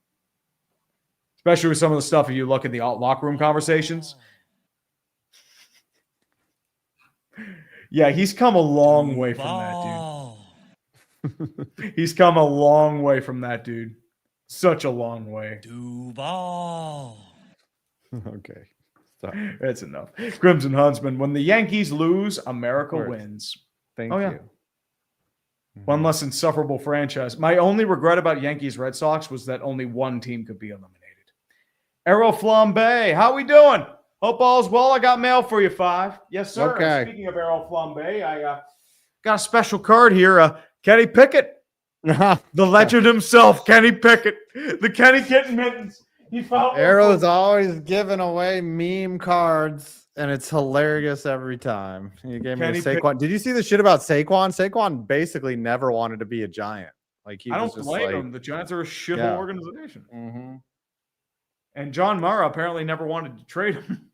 Especially with some of the stuff if you look at the locker room conversations. Yeah, he's come a long way from that, dude. He's come a long way from that, dude. Such a long way. Okay. Sorry. That's enough. Crimson Huntsman. When the Yankees lose, America wins. Thank Oh, yeah. you. One less insufferable franchise. My only regret about Yankees Red Sox was that only one team could be eliminated. Arrow Flambe, how we doing? Hope all's well. I got mail for you, 5. Yes, sir. Okay. Speaking of Arrow Flambe, I got a special card here. Kenny Pickett, the legend himself, Kenny Pickett, the Kenny Kitten Mittens. He found Arrow's always giving away meme cards, and it's hilarious every time. You gave me Kenny the Saquon. Did you see the shit about Saquon? Saquon basically never wanted to be a Giant. Like he I was don't just blame like, him. The Giants are a shithole Yeah. organization. And John Mara apparently never wanted to trade him.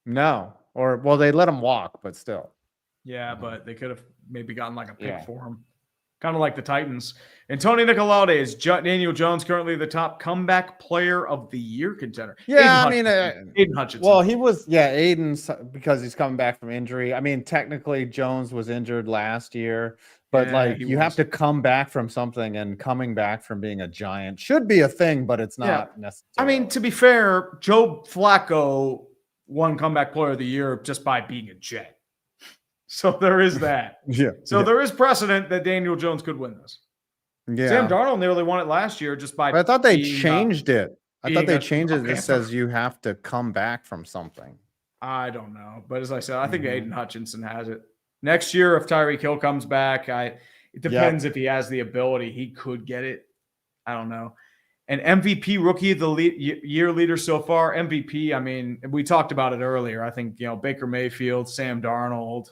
No, or well, they let him walk, but still. Yeah, but they could have maybe gotten like a pick Yeah. for him. Kind of like the Titans. And Tony Nicolaude is Daniel Jones currently the top comeback player of the year contender. Yeah, Aiden Hutchinson. Well, he was, Aiden's because he's coming back from injury. I mean, technically, Jones was injured last year, but Yeah, like he you was. have to come back from something, and coming back from being a Giant should be a thing, but it's not necessary. I mean, to be fair, Joe Flacco won comeback player of the year just by being a Jet. So there is that. So there is precedent that Daniel Jones could win this. Yeah. Sam Darnold nearly won it last year just by. But I thought they being, changed it. I thought being they a changed it. It Panther. says you have to come back from something. I don't know, but as I said, I think Aiden Hutchinson has it next year. If Tyreek Hill comes back, it depends if he has the ability. He could get it. I don't know. And MVP rookie of the year leader so far. MVP. I mean, we talked about it earlier. I think Baker Mayfield, Sam Darnold,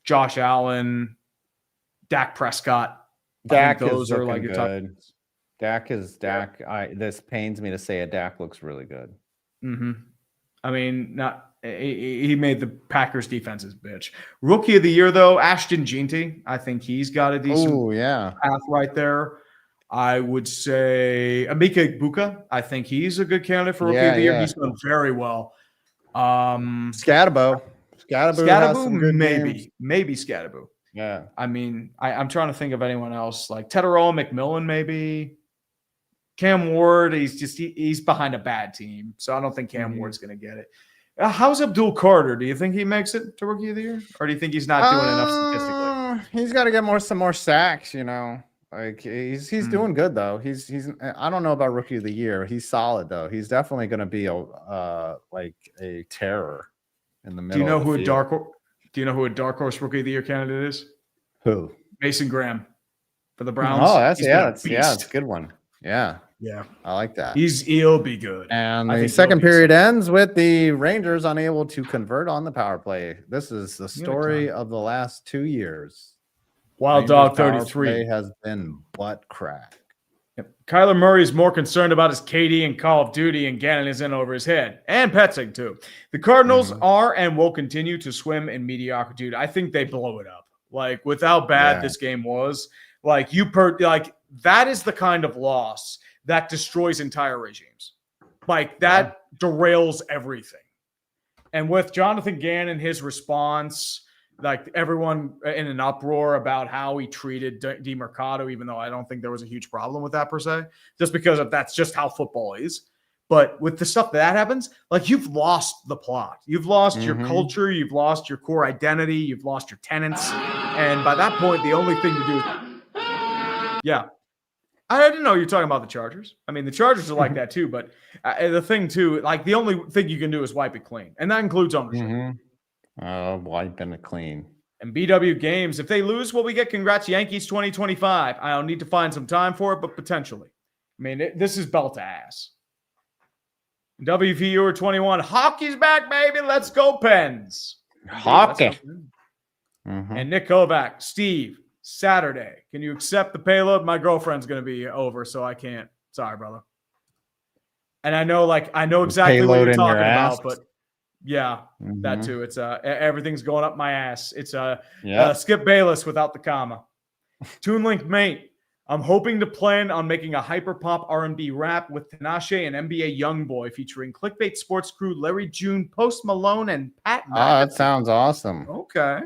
Josh Allen, Dak Prescott. Dak those is are like looking your top. good. Dak is Dak. This pains me to say it. Dak looks really good. I mean, he made the Packers defense's bitch. Rookie of the year though, Ashton Jeanty. I think he's got a decent path right there. I would say Amika Buka. I think he's a good candidate for rookie of the year. He's done very well. Scatabo has some good games. maybe Scatabo. Yeah. I mean, I'm trying to think of anyone else like Teteroa McMillan, maybe Cam Ward. He's behind a bad team, so I don't think Cam Ward's going to get it. How's Abdul Carter? Do you think he makes it to rookie of the year, or do you think he's not doing enough statistically? He's got to get some more sacks. Like he's doing good though. He's I don't know about rookie of the year. He's solid though. He's definitely going to be a terror in the middle. Do you know who a dark horse rookie of the year candidate is? Who? Mason Graham. for the Browns. Oh, that's He's been a that's beast. a good one. Yeah, Yeah, I like that. he'll be good. And I the think he'll second be period ends with the Rangers unable to convert on the power play. This is the Yeah, story Tom. of the last 2 years. Wild Rangers Dog power 33 play has been butt crack. Yep. Kyler Murray is more concerned about his KD and Call of Duty, and Gannon is in over his head. And Petzing, too. The Cardinals are and will continue to swim in mediocrity. I think they blow it up. Like, with how bad this game was, like, that is the kind of loss that destroys entire regimes. Like, that derails everything. And with Jonathan Gannon, his response, like everyone in an uproar about how he treated DeMercado, even though I don't think there was a huge problem with that per se, just because that's just how football is. But with the stuff that happens, like you've lost the plot. You've lost your culture. You've lost your core identity. You've lost your tenets. And by that point, the only thing to do is, I didn't know you were talking about the Chargers. I mean, the Chargers are like that too. But the thing too, like the only thing you can do is wipe it clean. And that includes ownership. Wiping it clean. And BW Games, if they lose, will we get Congrats Yankees 2025? I'll need to find some time for it, but potentially. I mean, this is belt to ass. WVU 21, hockey's back, baby. Let's go, Pens. Hockey. And Nick Kovac, Steve, Saturday. Can you accept the payload? My girlfriend's going to be over, so I can't. Sorry, brother. And I know exactly what you're talking about, but yeah, that too. It's everything's going up my ass. It's Skip Bayless without the comma. TuneLink mate. I'm hoping to plan on making a hyperpop R&B rap with Tinashe and NBA Youngboy featuring clickbait sports crew Larry June, Post Malone, and Pat. That sounds awesome. Okay.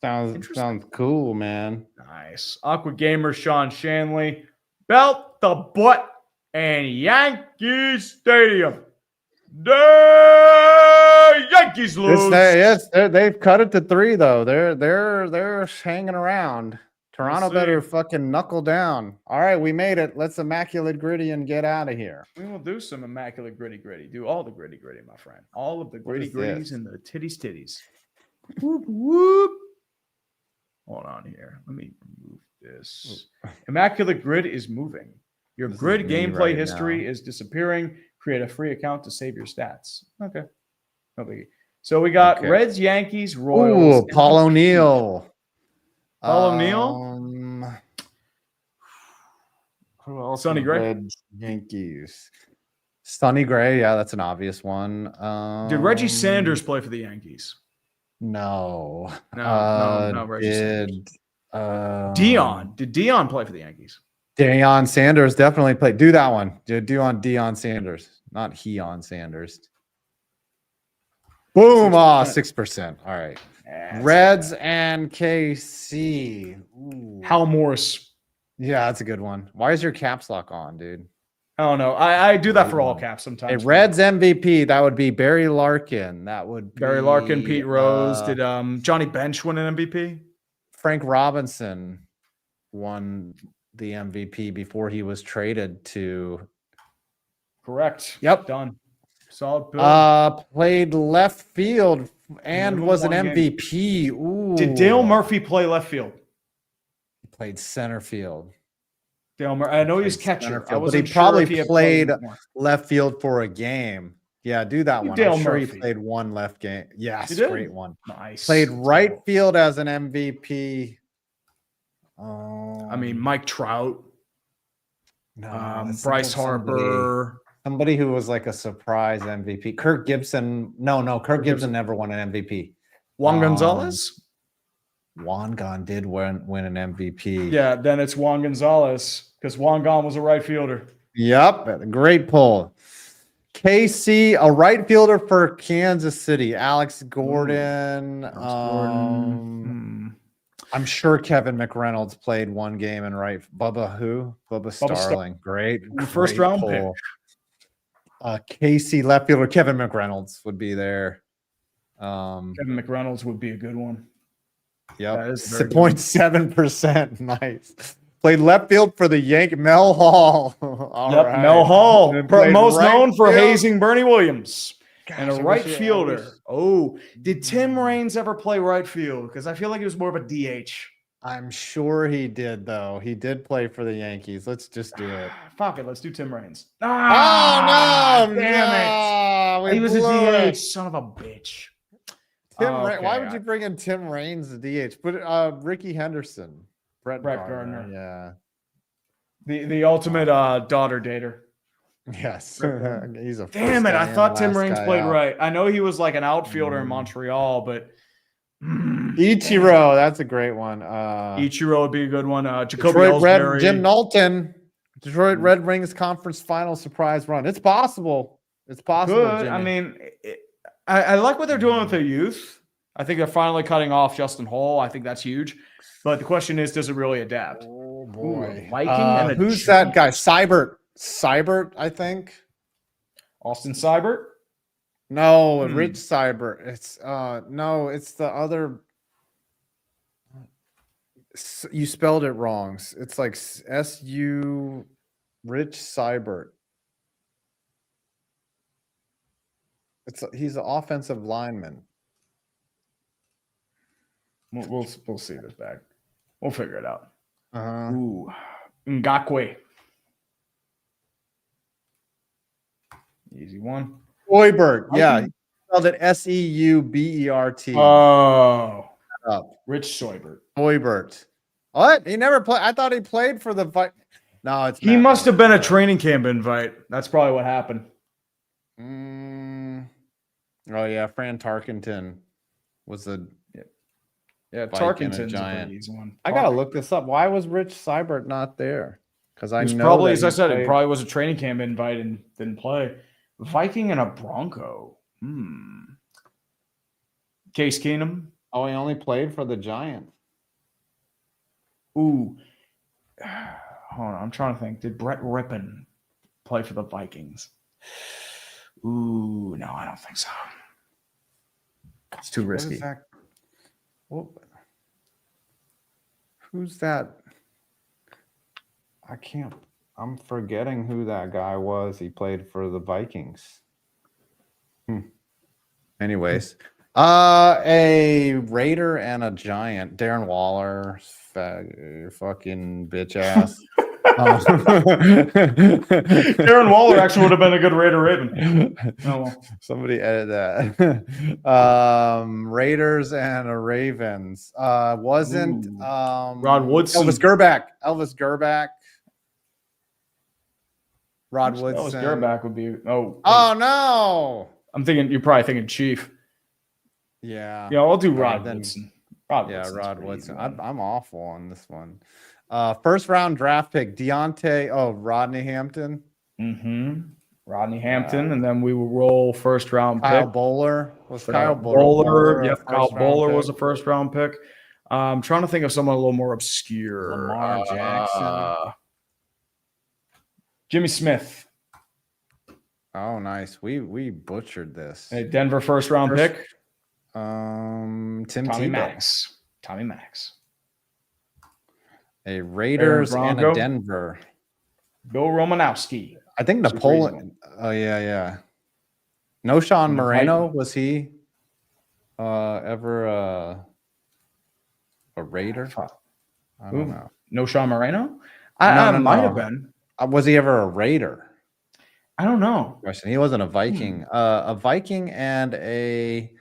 Sounds cool, man. Nice. Aqua Gamer Sean Shanley. Belt the butt and Yankees Stadium. The Yankees lose. They've cut it to 3 though. They're hanging around. Toronto better fucking knuckle down. All right, we made it. Let's immaculate gritty and get out of here. We will do some immaculate gritty. Do all the gritty, my friend. All of the gritties and the titties. Whoop, whoop. Hold on here. Let me remove this. Immaculate Grid is moving. Your grid gameplay history is disappearing. Create a free account to save your stats. Okay. No biggie. So we got Reds, Yankees, Royals. Ooh, Paul O'Neill. Paul O'Neill? Who else? Sonny Gray? Reds, Yankees. Sonny Gray, yeah, that's an obvious one. Did Reggie Sanders play for the Yankees? No. No, Reggie Sanders. Dion. Did Dion play for the Yankees? Deion Sanders definitely played. Do that one. Dion Sanders, not Heon Sanders. Boom. 6%. All right. Reds and KC. Ooh. Hal Morris. Yeah, that's a good one. Why is your caps lock on, dude? I don't know. I do that for all caps sometimes. A Reds MVP, that would be Barry Larkin. That would be Barry Larkin, Pete Rose. Did Johnny Bench win an MVP? Frank Robinson won the MVP before he was traded to. Correct. Yep. Done. Solid build. Played left field and was an MVP. Ooh. Did Dale Murphy play left field? He played center field. Dale Murphy. I know he's catcher. But he probably played left field for a game. Yeah, do that one. I'm sure he played one left game. Yes, great one. Nice. Played right field as an MVP. I mean, Mike Trout. No, Bryce Harper. Somebody who was like a surprise MVP. Kirk Gibson. No, Kirk Gibson never won an MVP. Juan Gonzalez? Juan Gon did win an MVP. Yeah, then it's Juan Gonzalez because Juan Gon was a right fielder. Yep, great pull. KC, a right fielder for Kansas City. Alex Gordon. I'm sure Kevin McReynolds played one game in right. Bubba Starling. Great first round pick. KC left fielder Kevin McReynolds would be there. Kevin McReynolds would be a good one. Yep. 0.7%. Nice. Played left field for the Yankees. Mel Hall. Right. Mel Hall. Most known for field. hazing Bernie Williams. Gosh, and a right fielder. Oh, did Tim Raines ever play right field? Because I feel like he was more of a DH. I'm sure he did, though. He did play for the Yankees. Let's just do it. Fuck it. Let's do Tim Raines. Oh, no. Damn it. We He was a blew DH. it. Son of a bitch. Why would you bring in Tim Raines, the DH? Put Ricky Henderson. Brett Gardner. Yeah. The ultimate daughter dater. Yes. He's a Damn it. I thought Tim Raines played out. right. I know he was like an outfielder in Montreal, but Ichiro, that's a great one. Ichiro would be a good one. Jacoby Detroit Ellsbury. Jim Knowlton. Detroit Red Wings conference final surprise run. It's possible. It's possible. Good. Jimmy. I mean, I like what they're doing with their youth. I think they're finally cutting off Justin Hall. I think that's huge. But the question is, does it really adapt? Oh boy. Ooh, Viking and a who's that guy? Seibert, I think. Austin Seibert? No, Rich Seibert. It's no, it's the other. You spelled it wrong. It's like SU Rich Seibert. He's an offensive lineman. We'll see this back. We'll figure it out. Uh-huh. Ngakwe. Easy one. Seubert. Yeah. He spelled it Seubert. Oh. Up. Rich Seubert. Seubert. What? He never played. I thought he played for the fight. No, it's he must have been a training camp invite. That's probably what happened. Oh yeah, Fran Tarkenton was the Tarkenton's a pretty easy one. I gotta look this up. Why was Rich Seibert not there? Because I know probably, that as I said, played. it probably was a training camp invite and didn't play. Viking and a Bronco. Case Keenum. Oh, he only played for the Giants. Ooh. Hold on, I'm trying to think. Did Brett Rippon play for the Vikings? Ooh, no, I don't think so. It's too risky. Who's that? I'm forgetting who that guy was. He played for the Vikings. Anyways, a Raider and a Giant. Darren Waller, fucking bitch ass. Darren Waller actually would have been a good Raider Raven. Oh, well. Somebody edit that. Raiders and a Ravens. Wasn't Rod Woodson. Elvis Gerback. Rod Woodson. Elvis Gerback would be. Oh no! I'm thinking you're probably thinking Chief. Yeah. Yeah, I'll do Rod Woodson. Rod Woodson. I'm awful on this one. First round draft pick, Rodney Hampton. Rodney Hampton, and then we will roll first round Kyle pick. Bowler. Kyle Bowler. Yeah, Kyle Bowler was a first round pick. I'm trying to think of someone a little more obscure. Lamar Jackson. Jimmy Smith. Oh, nice. We butchered this. A Denver first round pick. Tommy Max. Tommy Max. A Raiders and a Denver. Bill Romanowski. I think Napoleon. Oh yeah. No Sean Moreno. Was he ever a Raider? I don't know. No Sean Moreno? I might have been. Was he ever a Raider? I don't know. Question. He wasn't a Viking. A Viking and a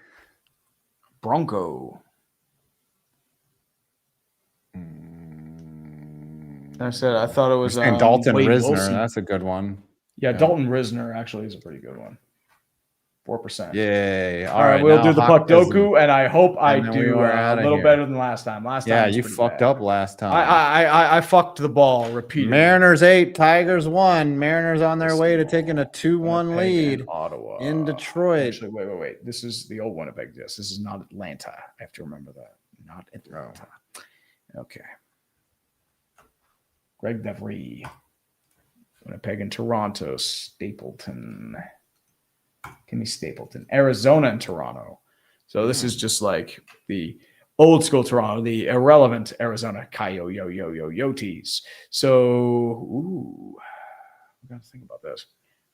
Bronco. I said I thought it was Dalton Wade Risner. Wilson. That's a good one. Yeah, Dalton Risner actually is a pretty good one. 4%. Yay! All right, we'll do the puck doku, and I hope I do a little better than last time. You fucked up last time. I fucked the ball repeatedly. Mariners 8, Tigers 1. Mariners on their way to taking a 2-1 lead Ottawa in Detroit. Actually, wait. This is the old Winnipeg. This is not Atlanta. I have to remember that. Not Atlanta. Okay. Greg DeVry. Winnipeg and Toronto. Stapleton. Give me Stapleton. Arizona and Toronto. So this is just like the old school Toronto, the irrelevant Arizona Coyotes. So, I got to think about this.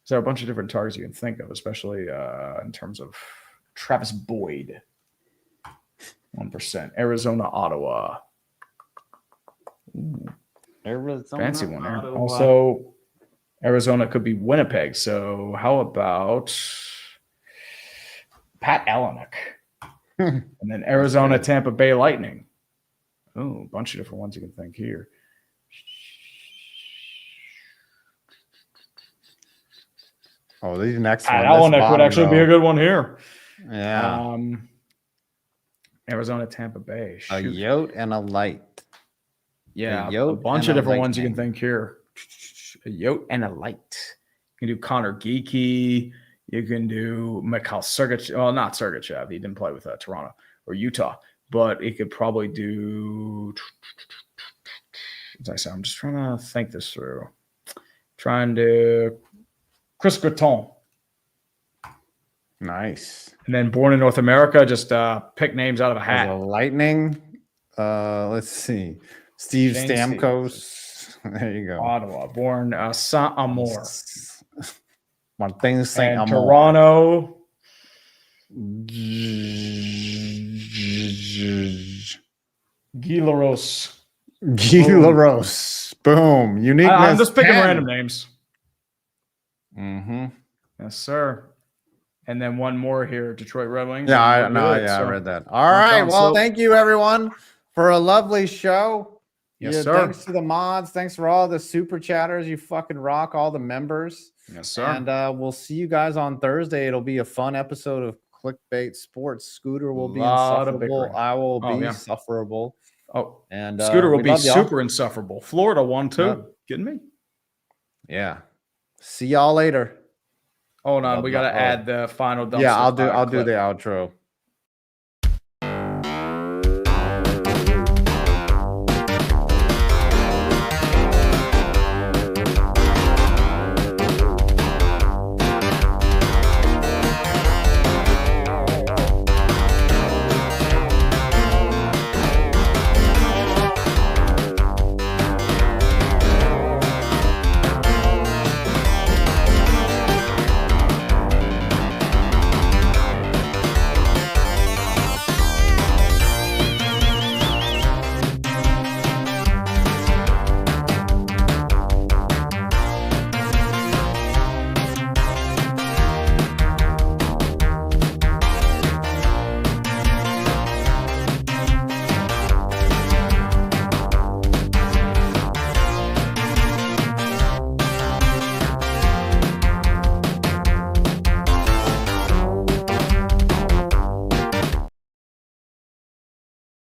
There are a bunch of different targets you can think of, especially in terms of Travis Boyd. 1%. Arizona, Ottawa. Arizona, Fancy one there. Ottawa. Also, Arizona could be Winnipeg. So how about Pat Elenick? And then Arizona, Tampa Bay Lightning. Oh, a bunch of different ones you can think here. Oh, these next Pat one. Elenick would actually be a good one here. Yeah. Arizona, Tampa Bay. A Shoot. Yote and a Light. Yeah, a a Yote bunch and of a different ones you can Lightning. think here. A Yote and a Light. You can do Connor Geeky. You can do Mikhail Sergachev. Well, not Sergachev. He didn't play with Toronto or Utah. But he could probably do. As I said, I'm just trying to think this through. Trying to. Chris Gratton. Nice. And then born in North America, just pick names out of a As hat. a Lightning. Let's see. Steve James Stamkos. There you go. Ottawa, born Saint Amour. Martin Saint And Amour. Toronto. Guy LaRose. Guy LaRose. Boom. Uniqueness. I'm just picking 10. random names. Mm-hmm. Yes, sir. And then one more here, Detroit Red Wings. Yeah, And we're good. I So, read that. All right. on. Well, So- thank you everyone for a lovely show. Yes, Yeah, sir. Thanks to the mods. Thanks for all the super chatters. You fucking rock, all the members. Yes, sir. And we'll see you guys on Thursday. It'll be a fun episode of Clickbait Sports. Scooter will be Lot of insufferable. bickering. I will Oh, be yeah. sufferable. Oh, And Scooter will we be love y'all. super insufferable. Florida won too. Yep. Kidding me? Yeah. See y'all later. Hold on, Love we y'all. got to add the final. Yeah, dumpster I'll do fire the clip. outro.